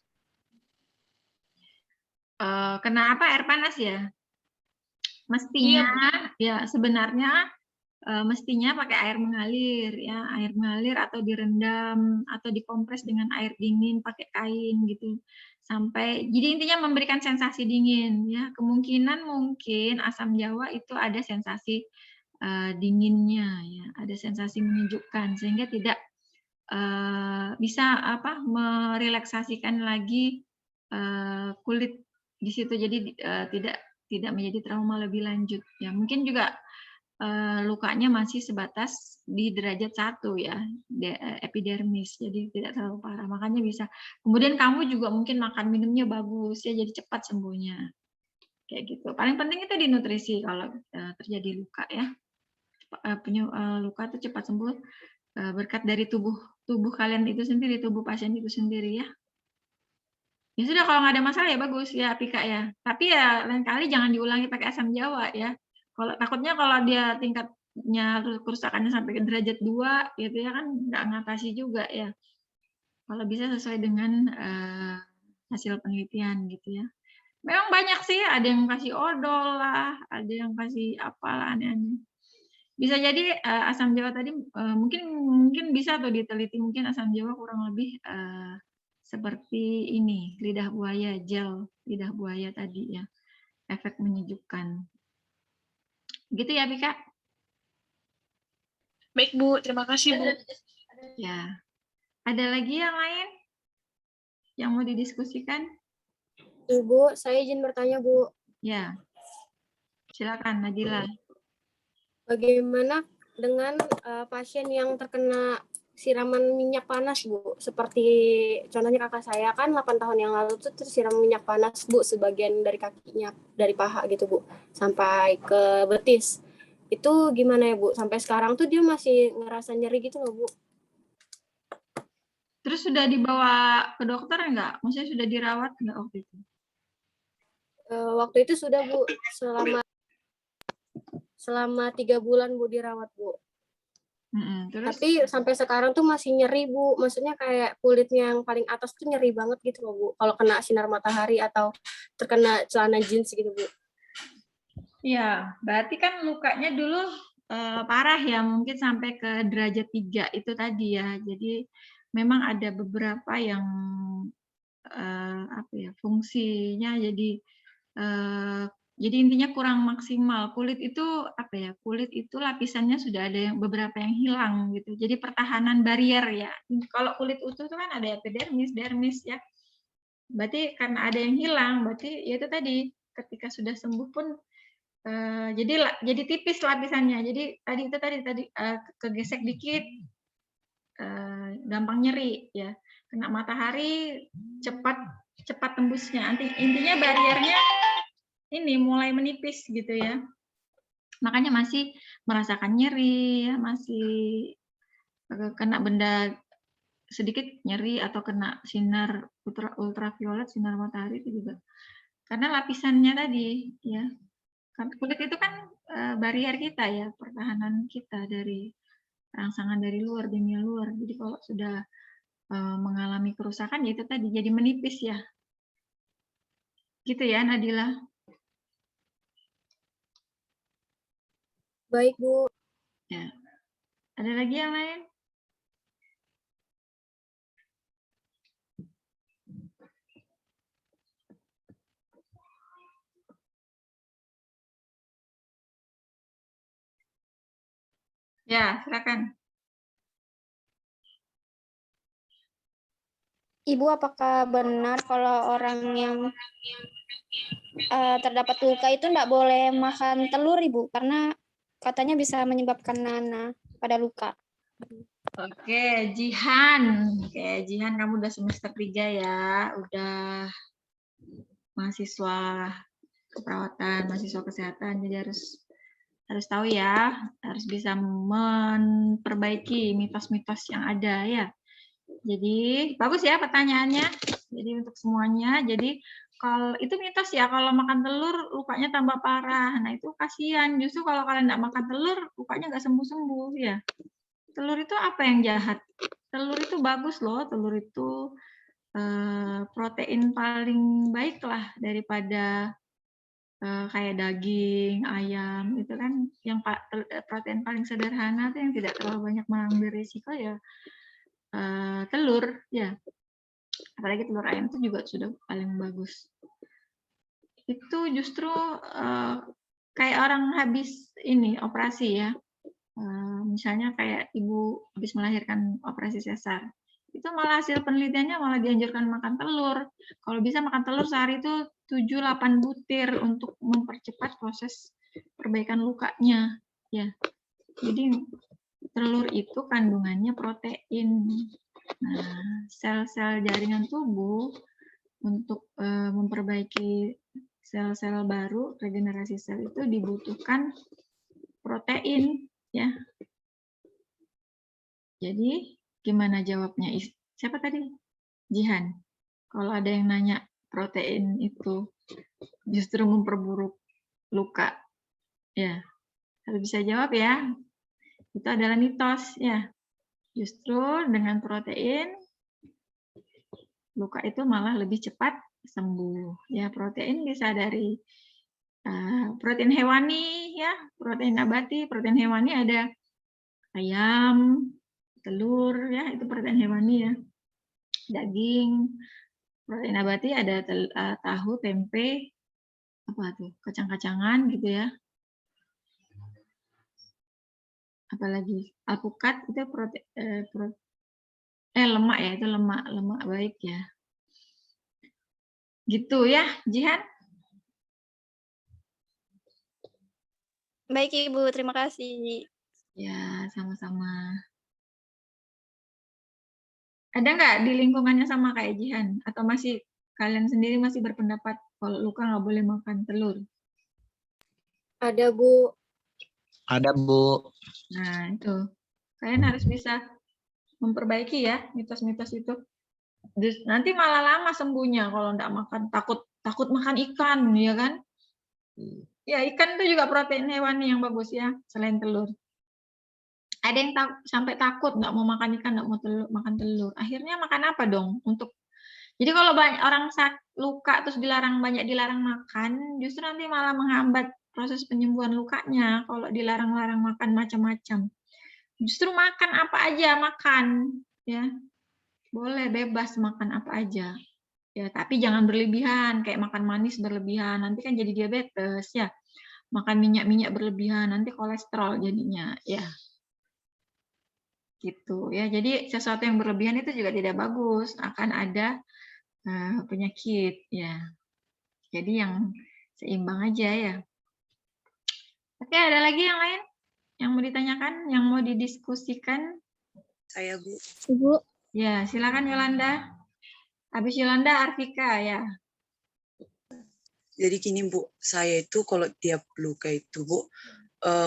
Kena apa? Air panas ya? Mestinya Iya, ya sebenarnya mestinya pakai air mengalir ya, air mengalir atau direndam atau dikompres dengan air dingin pakai kain gitu. Sampai jadi intinya memberikan sensasi dingin ya. Kemungkinan mungkin asam Jawa itu ada sensasi dinginnya ya, ada sensasi menyejukkan sehingga tidak bisa merelaksasikan lagi kulit di situ. Jadi tidak menjadi trauma lebih lanjut ya. Mungkin juga lukanya masih sebatas di derajat 1 ya, epidermis, jadi tidak terlalu parah. Makanya bisa. Kemudian kamu juga mungkin makan minumnya bagus ya, jadi cepat sembuhnya. Kayak gitu. Paling penting itu di nutrisi kalau terjadi luka ya. Luka itu cepat sembuh berkat dari tubuh kalian itu sendiri, tubuh pasien itu sendiri ya. Ya sudah, kalau nggak ada masalah ya bagus ya Pika ya. Tapi ya lain kali jangan diulangi pakai asam jawa ya. Kalau takutnya kalau dia tingkatnya kerusakannya sampai ke derajat 2 gitu ya kan nggak ngatasi juga ya. Kalau bisa sesuai dengan hasil penelitian gitu ya. Memang banyak sih, ada yang kasih odol lah, ada yang kasih apalah aneh-aneh. Bisa jadi asam jawa tadi mungkin bisa tuh diteliti, mungkin asam jawa kurang lebih seperti ini, lidah buaya, gel lidah buaya tadi ya, efek menyejukkan. Gitu ya, Pika? Baik, Bu. Terima kasih, Bu. Ya. Ada lagi yang lain yang mau didiskusikan? Ibu, saya izin bertanya, Bu. Ya. Silakan, Nadila. Bagaimana dengan pasien yang terkena siraman minyak panas, Bu? Seperti contohnya kakak saya kan 8 tahun yang lalu tuh tersiram minyak panas, Bu, sebagian dari kakinya, dari paha gitu, Bu, sampai ke betis. Itu gimana ya, Bu? Sampai sekarang tuh dia masih ngerasa nyeri gitu loh, Bu. Terus sudah dibawa ke dokter enggak? Maksudnya sudah dirawat enggak waktu itu? Waktu itu sudah, Bu, selama 3 bulan, Bu, dirawat, Bu. Terus? Tapi sampai sekarang tuh masih nyeri, Bu. Maksudnya kayak kulitnya yang paling atas tuh nyeri banget gitu loh, Bu. Kalau kena sinar matahari atau terkena celana jeans gitu, Bu. Iya, berarti kan lukanya dulu parah ya, mungkin sampai ke derajat 3 itu tadi ya. Jadi memang ada beberapa yang apa ya, fungsinya jadi intinya kurang maksimal. Kulit itu apa ya? Kulit itu lapisannya sudah ada yang beberapa yang hilang gitu. Jadi pertahanan barrier ya. Kalau kulit utuh itu kan ada epidermis, dermis ya. Berarti karena ada yang hilang, berarti ya itu tadi ketika sudah sembuh pun jadi tipis lapisannya. Jadi tadi kegesek dikit gampang nyeri ya. Kena matahari cepat tembusnya. Intinya bariernya ini mulai menipis gitu ya. Makanya masih merasakan nyeri ya, masih kena benda sedikit nyeri atau kena sinar ultraviolet, sinar matahari itu juga. Karena lapisannya tadi ya. Kulit itu kan barrier kita ya, pertahanan kita dari rangsangan dari luar, dunia luar. Jadi kalau sudah mengalami kerusakan ya itu tadi jadi menipis ya. Gitu ya, Nadila. Baik, Bu. Ya. Ada lagi yang lain? Ya, silakan. Ibu, apakah benar kalau orang yang terdapat luka itu tidak boleh makan telur, Ibu? Karena katanya bisa menyebabkan nanah pada luka. Oke, Jihan. Oke, Jihan kamu udah semester 3 ya. Udah mahasiswa keperawatan, mahasiswa kesehatan. Jadi harus tahu ya, harus bisa memperbaiki mitos-mitos yang ada ya. Jadi bagus ya pertanyaannya. Jadi untuk semuanya, jadi kalau itu mitos ya, kalau makan telur lukanya tambah parah. Nah itu kasihan. Justru kalau kalian nggak makan telur, lukanya nggak sembuh-sembuh ya. Telur itu apa yang jahat? Telur itu bagus loh. Telur itu protein paling baik lah daripada kayak daging, ayam. Itu kan yang protein paling sederhana tuh yang tidak terlalu banyak mengambil risiko ya. Telur ya, apalagi telur ayam itu juga sudah paling bagus. Itu justru kayak orang habis ini operasi ya, misalnya kayak ibu habis melahirkan operasi sesar, itu malah hasil penelitiannya malah dianjurkan makan telur. Kalau bisa makan telur sehari itu 7-8 butir untuk mempercepat proses perbaikan lukanya ya. Jadi telur itu kandungannya protein. Nah, sel-sel jaringan tubuh untuk memperbaiki sel-sel baru, regenerasi sel itu dibutuhkan protein ya. Jadi gimana jawabnya? Siapa tadi? Jihan. Kalau ada yang nanya protein itu justru memperburuk luka, ya harus bisa jawab ya. Itu adalah mitos ya. Justru dengan protein luka itu malah lebih cepat sembuh. Ya, protein bisa dari protein hewani ya, protein nabati, protein hewani ada ayam, telur ya, itu protein hewani ya. Daging, protein nabati ada tahu, tempe, apa tuh, kacang-kacangan gitu ya. Apalagi alpukat itu lemak ya, itu lemak baik ya. Gitu ya, Jihan. Baik Ibu, terima kasih. Ya, sama-sama. Ada nggak di lingkungannya sama kayak Jihan? Atau masih kalian sendiri masih berpendapat kalau luka nggak boleh makan telur? Ada, Bu. Ada, Bu. Nah, itu. Kalian harus bisa memperbaiki ya mitos-mitos itu. Nanti malah lama sembuhnya kalau nggak makan, takut makan ikan, ya kan? Ya, ikan itu juga protein hewani yang bagus ya, selain telur. Ada yang sampai takut nggak mau makan ikan, nggak mau makan telur. Akhirnya makan apa dong? Jadi kalau banyak orang luka terus banyak dilarang makan, justru nanti malah menghambat proses penyembuhan lukanya. Kalau dilarang-larang makan macam-macam, justru makan apa aja makan, ya boleh bebas makan apa aja. Ya, tapi jangan berlebihan, kayak makan manis berlebihan, nanti kan jadi diabetes ya. Makan minyak-minyak berlebihan, nanti kolesterol jadinya, ya. Gitu ya. Jadi sesuatu yang berlebihan itu juga tidak bagus, akan ada penyakit ya. Jadi yang seimbang aja ya. Oke, ada lagi yang lain yang mau ditanyakan, yang mau didiskusikan? Saya, Bu. Ibu. Ya, silakan Yolanda. Habis Yolanda, Arvika ya. Jadi gini, Bu, saya itu kalau tiap luka itu, Bu,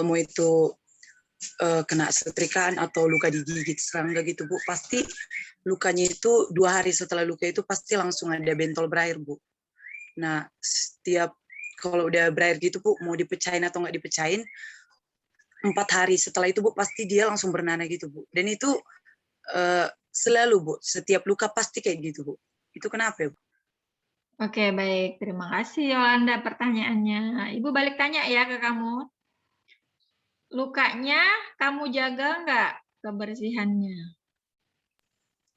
mau itu kena setrikaan atau luka digigit serangga gitu, Bu, pasti lukanya itu 2 hari setelah luka itu pasti langsung ada bentol berair, Bu. Nah, setiap kalau udah berair gitu, Bu, mau dipecahin atau nggak dipecahin, 4 hari setelah itu, Bu, pasti dia langsung bernanah gitu, Bu. Dan itu selalu, Bu, setiap luka pasti kayak gitu, Bu. Itu kenapa ya, Bu? Oke, baik. Terima kasih Yolanda pertanyaannya. Ibu balik tanya ya ke kamu. Lukanya kamu jaga nggak kebersihannya?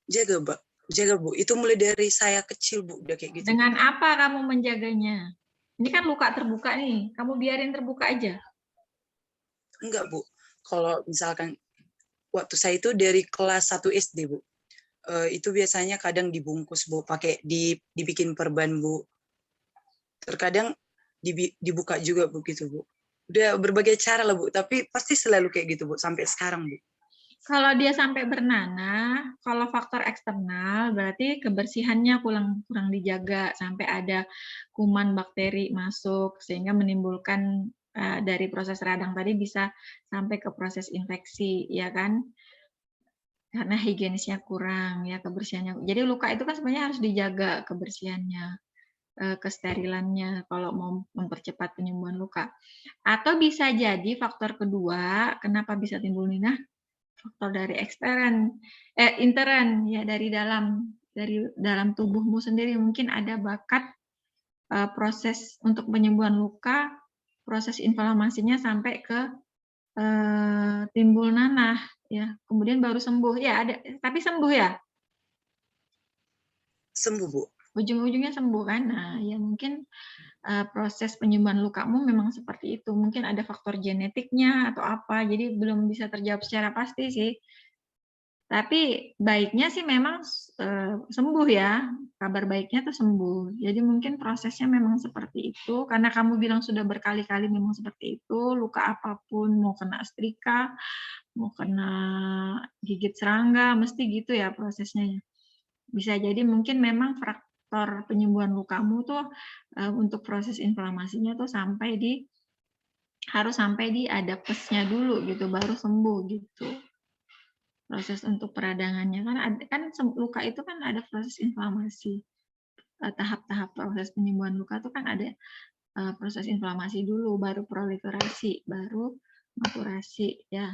Jaga, Bu. Jaga, Bu. Itu mulai dari saya kecil, Bu, udah kayak gitu. Dengan apa kamu menjaganya? Ini kan luka terbuka nih. Kamu biarin terbuka aja. Enggak, Bu. Kalau misalkan waktu saya itu dari kelas 1 SD, Bu. Itu biasanya kadang dibungkus, Bu, pakai dibikin perban, Bu. Terkadang dibuka juga, Bu, gitu, Bu. Udah berbagai cara lah, Bu, tapi pasti selalu kayak gitu, Bu, sampai sekarang, Bu. Kalau dia sampai bernanah, kalau faktor eksternal berarti kebersihannya kurang dijaga sampai ada kuman bakteri masuk sehingga menimbulkan dari proses radang tadi bisa sampai ke proses infeksi, ya kan? Karena higienisnya kurang, ya kebersihannya. Jadi luka itu kan sebenarnya harus dijaga kebersihannya, kesterilannya kalau mau mempercepat penyembuhan luka. Atau bisa jadi faktor kedua, kenapa bisa timbul ninah? Faktor dari intern ya dari dalam tubuhmu sendiri mungkin ada bakat proses untuk penyembuhan luka, proses inflamasinya sampai ke timbul nanah ya, kemudian baru sembuh ya, ada tapi sembuh ya? Sembuh, Bu. Ujung-ujungnya sembuh kan? Nah, ya mungkin proses penyembuhan lukamu memang seperti itu. Mungkin ada faktor genetiknya atau apa, jadi belum bisa terjawab secara pasti sih. Tapi baiknya sih memang sembuh ya, kabar baiknya tuh sembuh. Jadi mungkin prosesnya memang seperti itu, karena kamu bilang sudah berkali-kali memang seperti itu, luka apapun, mau kena setrika, mau kena gigit serangga, mesti gitu ya prosesnya. Bisa jadi mungkin memang faktor penyembuhan lukamu tuh untuk proses inflamasinya tuh harus sampai di ada pesnya dulu gitu, baru sembuh gitu. Proses untuk peradangannya kan luka itu kan ada proses inflamasi. tahap-tahap proses penyembuhan luka itu kan ada proses inflamasi dulu, baru proliferasi, baru maturasi, ya.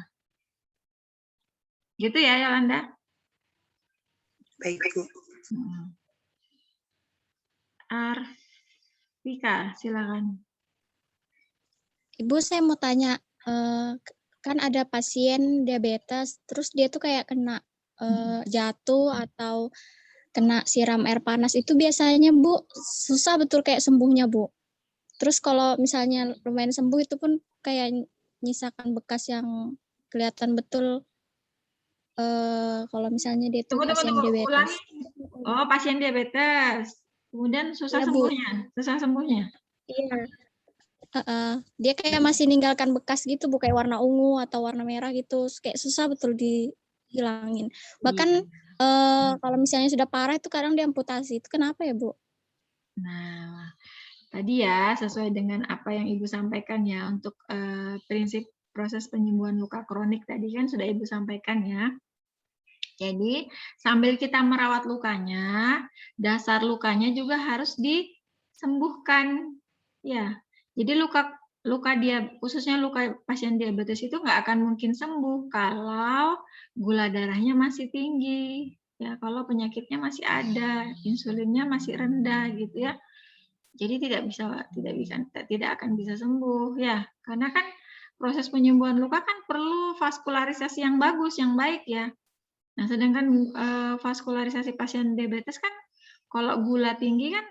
Gitu ya, Yolanda? Baik, Bu. Arvika, silakan. Ibu, saya mau tanya, kan ada pasien diabetes, terus dia tuh kayak kena jatuh atau kena siram air panas, itu biasanya Bu susah betul kayak sembuhnya Bu. Terus kalau misalnya lumayan sembuh itu pun kayak nyisakan bekas yang kelihatan betul kalau misalnya dia tuh pasien diabetes. Ulangi. Oh, pasien diabetes. Kemudian susah Iya, Bu. sembuhnya, susah sembuhnya. Iya. Dia kayak masih ninggalkan bekas gitu Bu, kayak warna ungu atau warna merah gitu, kayak susah betul dihilangin. Bahkan kalau misalnya sudah parah itu kadang diamputasi. Itu kenapa ya Bu? Nah, tadi ya sesuai dengan apa yang Ibu sampaikan ya untuk prinsip proses penyembuhan luka kronik tadi kan sudah Ibu sampaikan ya. Jadi sambil kita merawat lukanya, dasar lukanya juga harus disembuhkan. Ya, jadi luka dia khususnya luka pasien diabetes itu nggak akan mungkin sembuh kalau gula darahnya masih tinggi. Ya, kalau penyakitnya masih ada, insulinnya masih rendah gitu ya. Jadi tidak akan bisa sembuh ya, karena kan proses penyembuhan luka kan perlu vaskularisasi yang bagus, yang baik ya. Nah, sedangkan vaskularisasi pasien diabetes kan kalau gula tinggi kan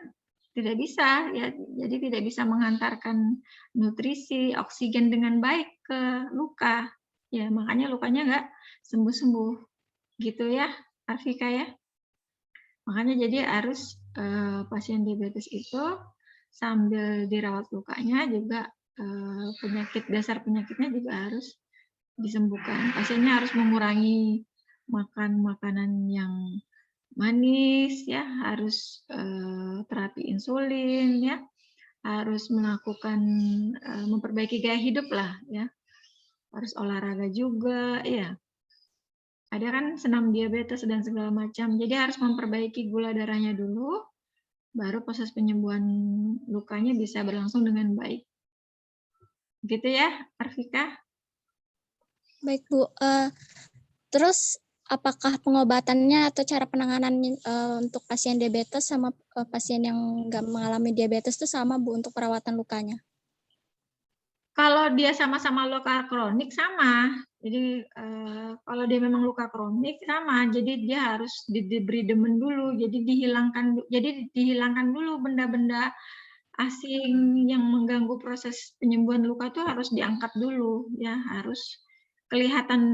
tidak bisa ya, jadi tidak bisa menghantarkan nutrisi, oksigen dengan baik ke luka. Ya, makanya lukanya nggak sembuh-sembuh. Gitu ya, Arvika ya. Makanya jadi harus pasien diabetes itu sambil dirawat lukanya juga dasar penyakitnya juga harus disembuhkan. Pasiennya harus mengurangi makan makanan yang manis ya, harus terapi insulin ya, harus melakukan memperbaiki gaya hidup lah ya, harus olahraga juga ya. Ada kan senam diabetes dan segala macam, jadi harus memperbaiki gula darahnya dulu, baru proses penyembuhan lukanya bisa berlangsung dengan baik. Gitu ya, Arvika? Baik Bu. Terus apakah pengobatannya atau cara penanganan untuk pasien diabetes sama pasien yang nggak mengalami diabetes itu sama Bu untuk perawatan lukanya? Kalau dia sama-sama luka kronik sama. Jadi kalau dia memang luka kronik sama. Jadi dia harus diberi demen dulu. Jadi dihilangkan dulu benda-benda asing yang mengganggu proses penyembuhan luka itu harus diangkat dulu ya, harus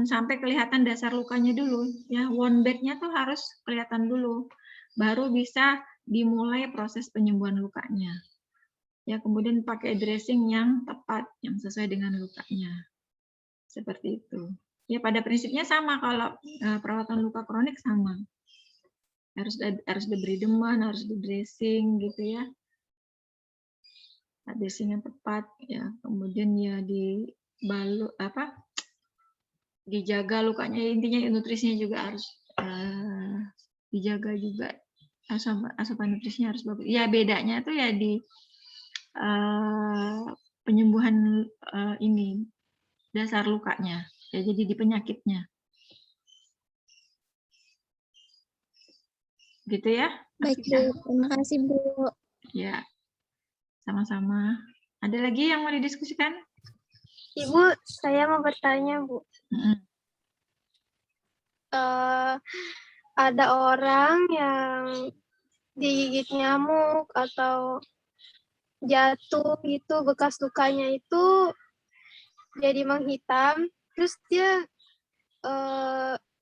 sampai kelihatan dasar lukanya dulu ya, wound bed-nya tuh harus kelihatan dulu, baru bisa dimulai proses penyembuhan lukanya ya. Kemudian pakai dressing yang tepat, yang sesuai dengan lukanya, seperti itu ya. Pada prinsipnya sama, kalau perawatan luka kronik sama, harus diberi deman, harus di dressing gitu ya, dressing yang tepat ya. Kemudian ya dibalut dijaga lukanya, intinya nutrisinya juga harus dijaga juga, asupan nutrisinya harus bagus ya. Bedanya tuh ya di penyembuhan ini dasar lukanya ya, jadi di penyakitnya gitu ya. Baik Bu, terima kasih Bu. Ya, sama-sama. Ada lagi yang mau didiskusikan? Ibu, saya mau bertanya, Bu. Ada orang yang digigit nyamuk atau jatuh gitu, bekas lukanya itu jadi menghitam, terus dia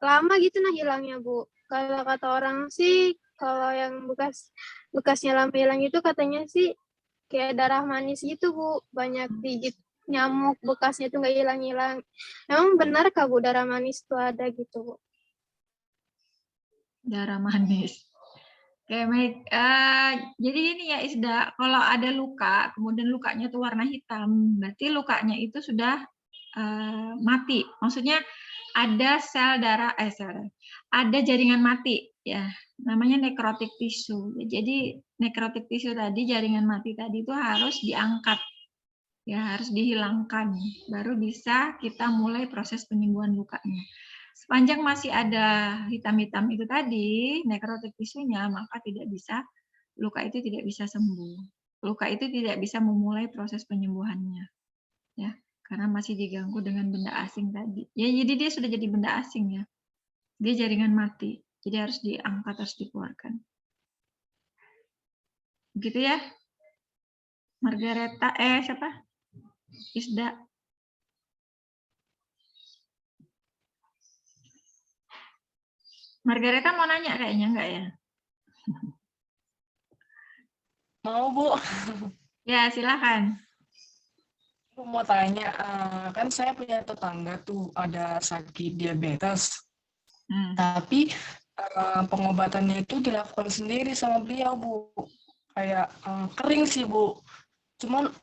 lama gitu nah hilangnya Bu. Kalau kata orang sih, kalau yang bekasnya lama hilang itu katanya sih kayak darah manis gitu Bu, banyak digigit nyamuk, bekasnya itu nggak hilang-hilang. Emang benar kah Bu darah manis itu ada gitu Bu? Darah manis. Oke, baik. Jadi ini ya Isda, kalau ada luka, kemudian lukanya tuh warna hitam, berarti lukanya itu sudah mati. Maksudnya ada sel darah, ada jaringan mati. ya, namanya nekrotik tisu. Jadi nekrotik tisu tadi, jaringan mati tadi itu harus diangkat, ya harus dihilangkan, baru bisa kita mulai proses penyembuhan lukanya. Sepanjang masih ada hitam-hitam itu tadi, nekrotik tisunya, maka tidak bisa, luka itu tidak bisa sembuh. Luka itu tidak bisa memulai proses penyembuhannya, ya, karena masih diganggu dengan benda asing tadi. Ya, jadi dia sudah jadi benda asing ya, dia jaringan mati, jadi harus diangkat, harus dikeluarkan. Begitu ya, Margareta, siapa? Isda. Margareta mau nanya kayaknya enggak ya? Mau, Bu. Ya, silakan. Aku mau tanya, kan saya punya tetangga tuh ada sakit diabetes, tapi pengobatannya itu dilakukan sendiri sama beliau, Bu. Kayak kering sih, Bu. Cuman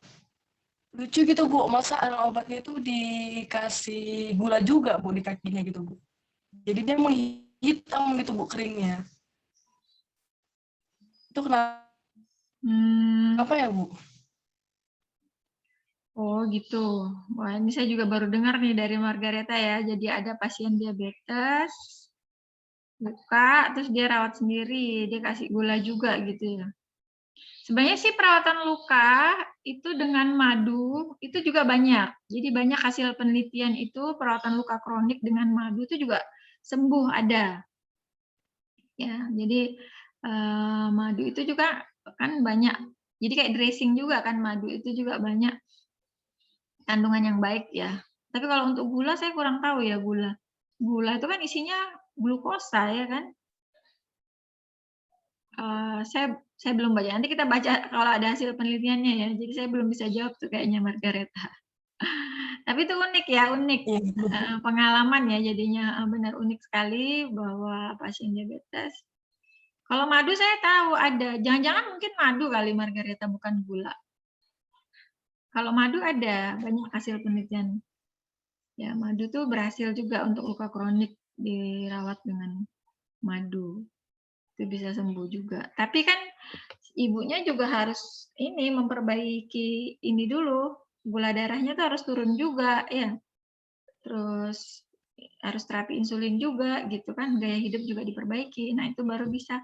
lucu gitu, Bu. Masa obatnya itu dikasih gula juga, Bu, di kakinya gitu, Bu. Jadi dia menghitam gitu, Bu, keringnya. Itu kenapa ya, Bu? Oh gitu. Wah, ini saya juga baru dengar nih dari Margareta ya. Jadi ada pasien diabetes, luka, terus dia rawat sendiri, dia kasih gula juga gitu ya. Sebenarnya sih perawatan luka itu dengan madu itu juga banyak. Jadi banyak hasil penelitian itu perawatan luka kronik dengan madu itu juga sembuh ada. Ya, jadi madu itu juga kan banyak. Jadi kayak dressing juga kan, madu itu juga banyak kandungan yang baik ya. Tapi kalau untuk gula saya kurang tahu ya gula. Gula itu kan isinya glukosa ya kan. Saya belum baca. Nanti kita baca kalau ada hasil penelitiannya ya. Jadi saya belum bisa jawab tuh kayaknya Margareta. Tapi itu unik ya, unik pengalaman ya jadinya, benar unik sekali bahwa pasien diabetes. Kalau madu saya tahu ada. Jangan-jangan mungkin madu kali Margareta, bukan gula. Kalau madu ada banyak hasil penelitian. Ya, madu tuh berhasil juga untuk luka kronik dirawat dengan madu. Itu bisa sembuh juga. Tapi kan ibunya juga harus ini memperbaiki ini dulu. Gula darahnya tuh harus turun juga ya. Terus harus terapi insulin juga gitu kan. Gaya hidup juga diperbaiki. Nah, itu baru bisa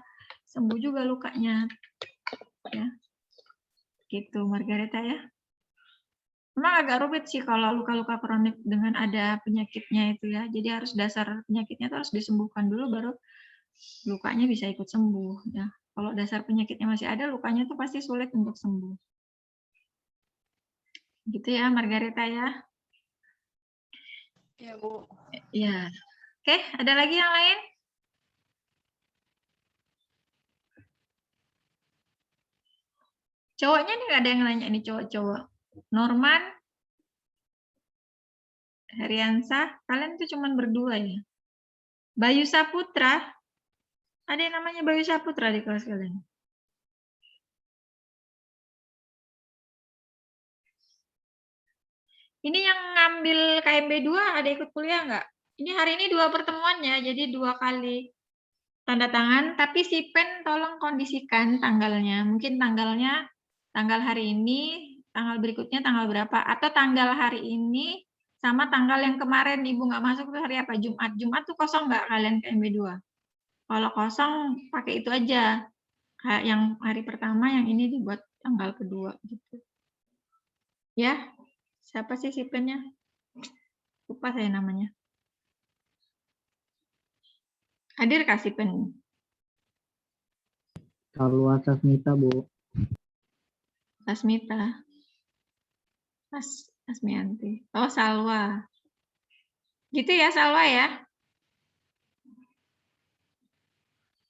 sembuh juga lukanya. Ya. Gitu Margareta ya. Memang agak rumit sih kalau luka-luka kronik dengan ada penyakitnya itu ya. Jadi harus dasar penyakitnya itu harus disembuhkan dulu baru lukanya bisa ikut sembuh ya. Kalau dasar penyakitnya masih ada, lukanya tuh pasti sulit untuk sembuh. Gitu ya Margareta ya. Iya, Bu. Ya. Oke, ada lagi yang lain? Cowoknya nih nggak ada yang nanya nih cowok-cowok. Norman, Heriansa, kalian tuh cuman berdua ya. Bayu Saputra, ada yang namanya Bayu Saputra di kelas kalian? Ini yang ngambil KMB 2 ada ikut kuliah nggak? Ini hari ini 2 pertemuannya, jadi 2 kali tanda tangan, tapi si pen tolong kondisikan tanggalnya. Mungkin tanggalnya tanggal hari ini, tanggal berikutnya tanggal berapa, atau tanggal hari ini sama tanggal yang kemarin Ibu nggak masuk itu hari apa? Jumat. Jumat tuh kosong nggak kalian KMB 2? Kalau kosong pakai itu aja. Kayak yang hari pertama, yang ini dibuat tanggal kedua gitu. Ya, siapa sih si pennya? Lupa saya namanya. Hadir kasih pen. Salwa Sasmita, Bu. Asmita. Asmianti. Oh, Salwa. Gitu ya, Salwa ya?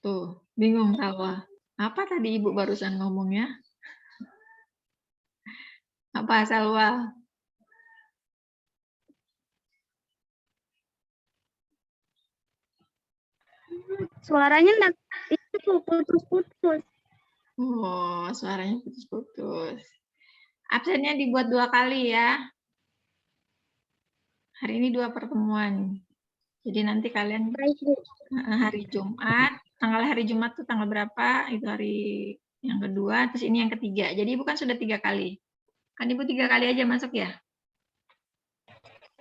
Tuh, bingung Salwa. Apa tadi Ibu barusan ngomongnya? Apa Salwa? Suaranya itu putus-putus. Oh, suaranya putus-putus. Absennya dibuat 2 kali ya. Hari ini 2 pertemuan. Jadi nanti kalian hari Jumat tanggal hari Jumat tuh tanggal berapa, itu hari yang kedua, terus ini yang ketiga. Jadi Ibu kan sudah 3 kali. Kan Ibu 3 kali aja masuk ya?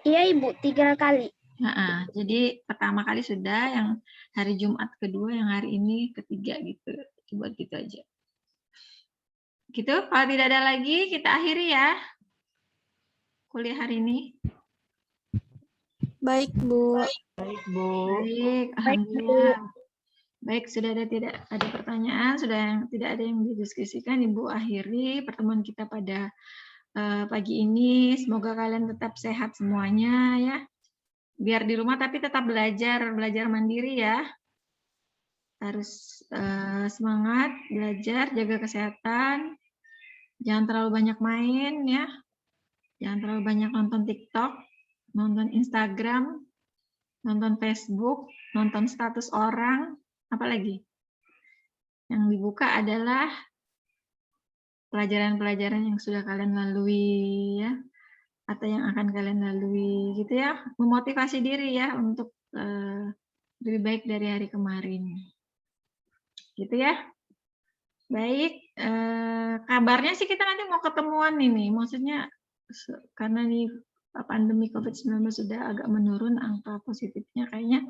Iya Ibu, 3 kali. Nah, jadi pertama kali sudah, yang hari Jumat kedua, yang hari ini ketiga gitu. Coba gitu aja. Gitu, kalau tidak ada lagi, kita akhiri ya kuliah hari ini. Baik, Bu. Baik, Bu. Baik, alhamdulillah. Baik, sudah tidak ada pertanyaan, tidak ada yang didiskusikan, Ibu akhiri pertemuan kita pada pagi ini. Semoga kalian tetap sehat semuanya ya. Biar di rumah tapi tetap belajar mandiri ya. Harus semangat belajar, jaga kesehatan. Jangan terlalu banyak main ya. Jangan terlalu banyak nonton TikTok, nonton Instagram, nonton Facebook, nonton status orang, apalagi. Yang dibuka adalah pelajaran-pelajaran yang sudah kalian lalui ya, atau yang akan kalian lalui gitu ya. Memotivasi diri ya untuk lebih baik dari hari kemarin. Gitu ya. Baik, kabarnya sih kita nanti mau ketemuan ini, maksudnya karena nih pandemi COVID-19 sudah agak menurun angka positifnya, kayaknya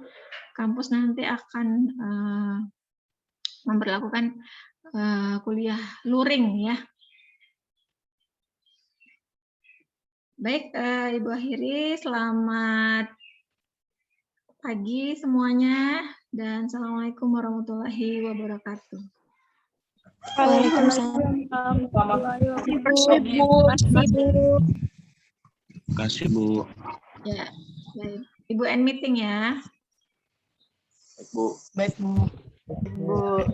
kampus nanti akan memberlakukan kuliah luring ya. Baik, Ibu akhiri, selamat pagi semuanya dan Assalamualaikum warahmatullahi wabarakatuh. Waalaikumsalam. Terima kasih, Bu. Ya, baik. Ibu end meeting ya. Baik, Bu. Baik, Bu. Bu.